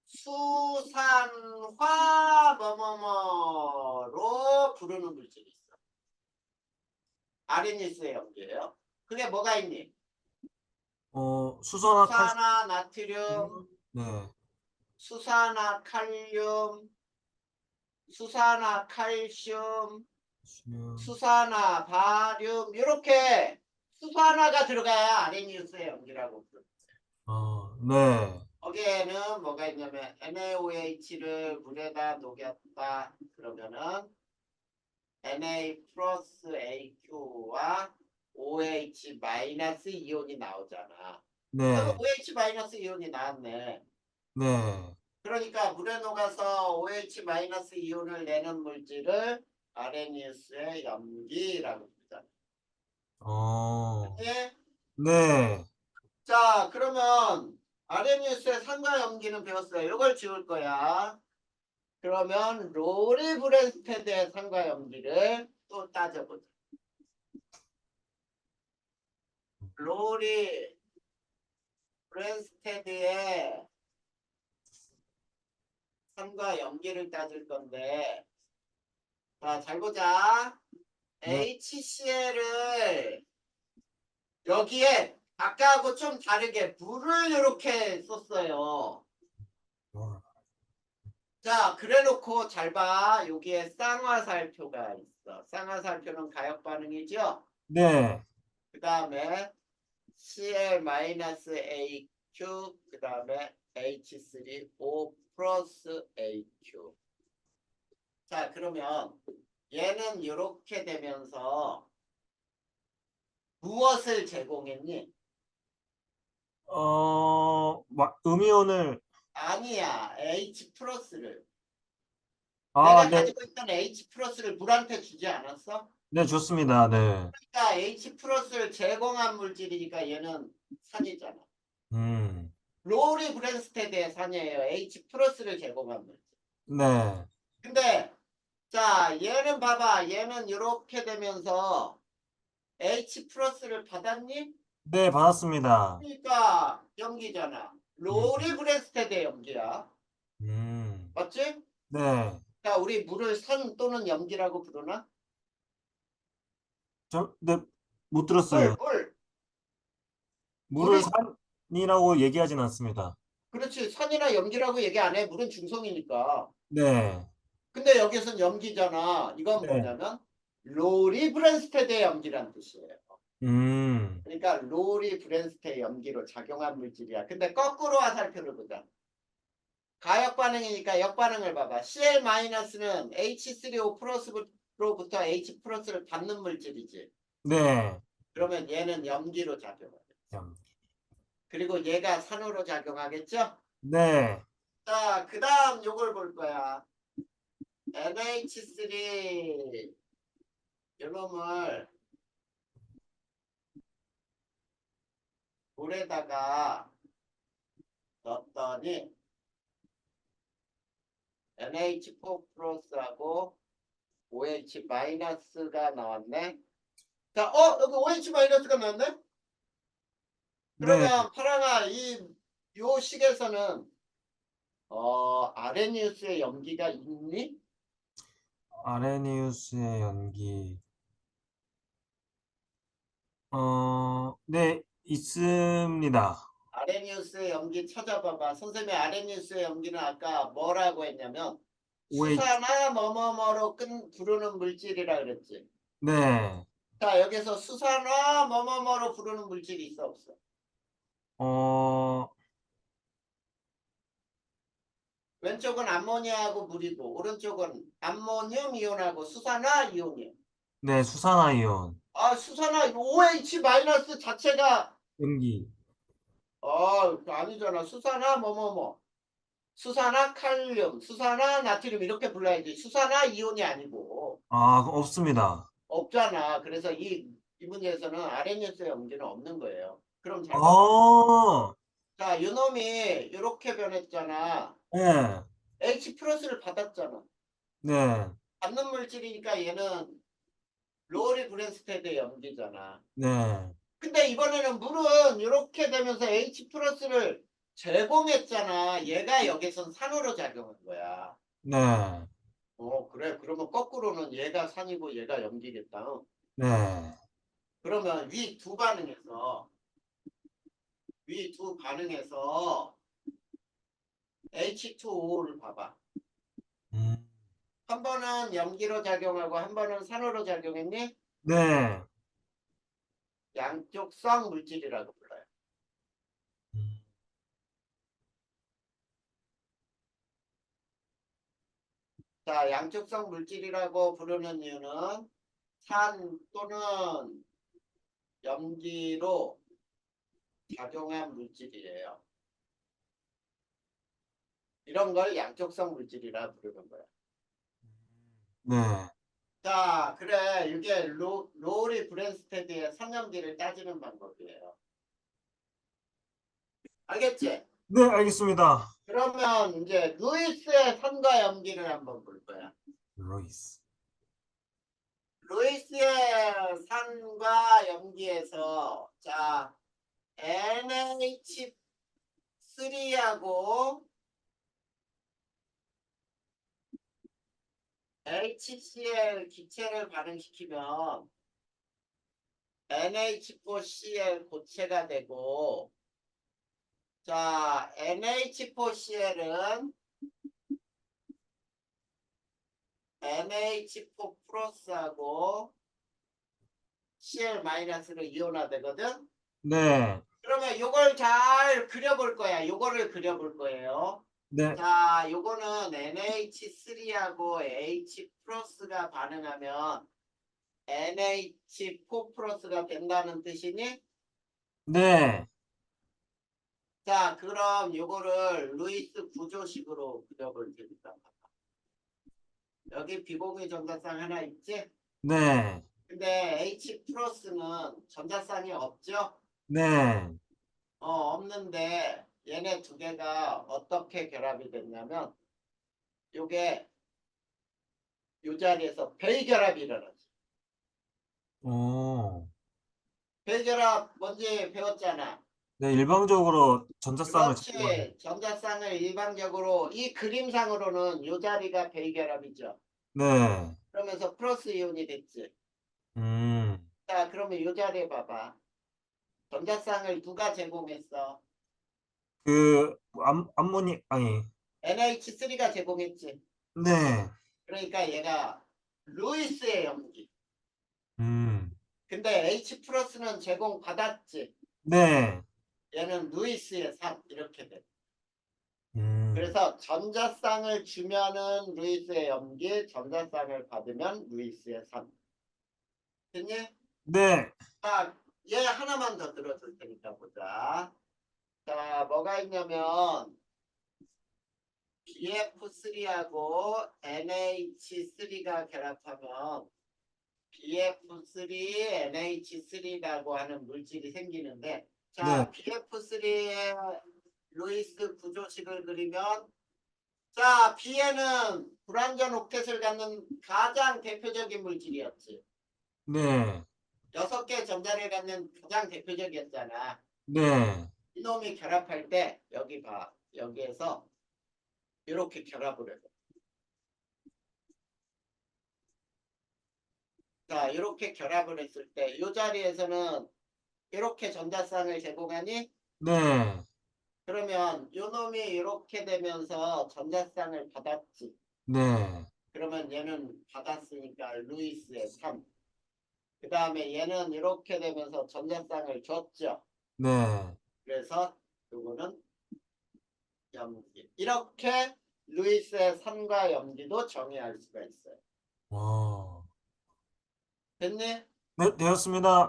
수산화 뭐뭐뭐로 부르는 물질이 있어. 아레니우스의 염기예요. 그게 뭐가 있니? 수소나 칼슘, 수산화 나트륨, 네, 수산화 칼륨, 수산화 칼슘, 칼슘, 수산화 바륨 이렇게 수소 하나가 들어가야 아레니우스의 염기라고 부르. 네. 거기에는 뭐가 있냐면 NaOH를 물에다 녹였다. 그러면은 Na 플러스 AQ와 OH 마이너스 이온이 나오잖아. 그러면 네. OH 마이너스 이온이 나왔네. 네. 그러니까 물에 녹아서 OH 마이너스 이온을 내는 물질을 아레니우스의 염기라고 부르잖아. 예? 네. 자, 그러면 아레니우스의 산과 염기는 배웠어요. 이걸 지울 거야. 그러면 로리 브랜스테드의 산과 염기를 또 따져보자. 로리 브랜스테드의 산과 염기를 따질 건데, 자, 잘 보자. 네. HCl을 여기에 아까하고 좀 다르게 물을 이렇게 썼어요. 자, 그래 놓고 잘 봐. 여기에 쌍화살표가 있어. 쌍화살표는 가역 반응이죠? 네. 그 다음에 Cl-AQ, 그 다음에 H3O 플러스 AQ. 자, 그러면 얘는 이렇게 되면서 무엇을 제공했니? 음이온을, 아니야. H 플러스를. 아, 내가 네. 가지고 있던 H 플러스를 물한테 주지 않았어? 네, 좋습니다. 네. 그러니까 H 플러스를 제공한 물질이니까 얘는 산이잖아. 음, 로리 브랜스테드의 산이에요. H 플러스를 제공한 물질. 네. 근데 자, 얘는 봐봐. 얘는 이렇게 되면서 H 플러스를 받았니? 네, 받았습니다. 그러니까 염기잖아. 음, 로리 브랜스테드의 염기야. 음, 맞지? 네. 자, 우리 물을 산 또는 염기라고 부르나? 네, 못 물, 들었어요. 물. 물을 물이 산이라고 얘기하진 않습니다. 그렇지. 산이나 염기라고 얘기 안 해. 물은 중성이니까. 네. 근데 여기서는 염기잖아. 이건 네. 뭐냐면 로리 브랜스테드의 염기란 뜻이에요. 음, 그러니까 로리 브랜스테드 염기로 작용한 물질이야. 근데 거꾸로 화살표를 보자. 가역 반응이니까 역반응을 봐봐. Cl-는 H3O 플러스로부터 H 플러스를 받는 물질이지. 네. 그러면 얘는 염기로 작용하겠지. 음, 그리고 얘가 산으로 작용하겠죠? 네. 자, 그 다음 요걸 볼 거야. NH3 이놈을 물에다가 넣었더니 NH4 플러스하고 OH 마이너스가 나왔네. 자, 여기 OH 마이너스가 나왔네? 네. 그러면 파랑아, 요 식에서는, 아레니우스의 염기가 있니? 아레니우스의 연기. 네, 있습니다. 아레니우스의 염기 찾아봐봐. 선생님이 아레니우스의 염기는 아까 뭐라고 했냐면, OH. 수사나 뭐뭐뭐로 부르는 물질이라 그랬지. 네. 자, 여기서 수산화 뭐뭐뭐로 부르는 물질이 있어 없어? 어, 왼쪽은 암모니아하고 물이고 오른쪽은 암모늄 이온하고 수산화 이온이요. 네, 수산화이온. 아, 수산화 OH 마이너스 자체가 연기. 아니잖아. 수산화 뭐뭐뭐. 수산화 칼륨, 수산화 나트륨 이렇게 불러야지. 수산화 이온이 아니고 없습니다. 없잖아. 그래서 이 문제에서는 아레니우스 염기는 없는 거예요. 그럼 잘 봐봐. 아, 자, 이놈이 이렇게 변했잖아. 네, H 플러스를 받았잖아. 네, 받는 물질이니까 얘는 로리 브랜스테드 염기잖아. 네, 근데 이번에는 물은 이렇게 되면서 H 플러스를 제공했잖아. 얘가 여기선 산으로 작용한 거야. 네, 그래. 그러면 거꾸로는 얘가 산이고 얘가 염기겠다. 네. 그러면 위 두 반응에서 H2O를 봐봐. 음, 한 번은 염기로 작용하고 한 번은 산으로 작용했니? 네, 양쪽성 물질이라고 불러요. 음. 자, 양쪽성 물질이라고 부르는 이유는 산 또는 염기로 작용한 물질이에요. 이런 걸 양쪽성 물질이라 부르는 거야. 네. 자, 그래. 이게 로우리 브랜스테드의 선염기를 따지는 방법이에요. 알겠지? 네, 알겠습니다. 그러면 이제 루이스의 선과 염기를 한번 볼 거야. 로이스. 루이스의 산과 염기에서 자 NH3하고 HCl 기체를 반응시키면 NH4Cl 고체가 되고 자 NH4Cl은 NH4 플러스하고 Cl-로 이온화되거든. 네. 그러면 요걸 잘 그려볼 거야. 요거를 그려볼 거예요. 네. 자, 요거는 NH3하고 H 플러스가 반응하면 NH4 플러스가 된다는 뜻이니? 네. 자, 그럼 요거를 루이스 구조식으로 그려볼 테니까. 여기 비공유 전자쌍 하나 있지? 네. 근데 H 플러스는 전자쌍이 없죠? 네. 없는데 얘네 두 개가 어떻게 결합이 됐냐면 요게 요 자리에서 벨결합이 일어나지. 오. 벨결합 뭔지 배웠잖아. 네, 일방적으로 전자쌍을 제공하는. 그렇지. 전자쌍을 일반적으로 이 그림상으로는 요 자리가 벨결합이죠. 네. 그러면서 플러스 이온이 됐지. 음. 자, 그러면 요 자리에 봐봐. 전자쌍을 누가 제공했어? 암모니, 아니. NH3가 제공했지. 네. 그러니까 얘가 루이스의 염기. 음. 근데 H 플러스는 제공받았지. 네. 얘는 루이스의 3 이렇게 돼. 음. 그래서 전자쌍을 주면은 루이스의 염기, 전자쌍을 받으면 루이스의 3. 됐니? 네. 자, 얘 하나만 더 들어줄 테니까 보자. 자, 뭐가 있냐면 BF3하고 NH3가 결합하면 BF3, NH3라고 하는 물질이 생기는데 네. 자, BF3의 루이스 구조식을 그리면 자, B에는 불완전 옥텟을 갖는 가장 대표적인 물질이었지. 네. 6개 전자를 갖는 가장 대표적이었잖아. 네. 이놈이 결합할 때 여기 봐. 여기에서 이렇게 결합을 해요. 자, 이렇게 결합을 했을 때 이 자리에서는 이렇게 전자쌍을 제공하니 네. 그러면 이놈이 이렇게 되면서 전자쌍을 받았지. 네. 그러면 얘는 받았으니까 루이스의 3. 그 다음에 얘는 이렇게 되면서 전자쌍을 줬죠. 네. 그래서 요거는 염기. 이렇게 루이스의 3과 염기도 정의할 수가 있어요. 와. 됐니? 네, 되었습니다.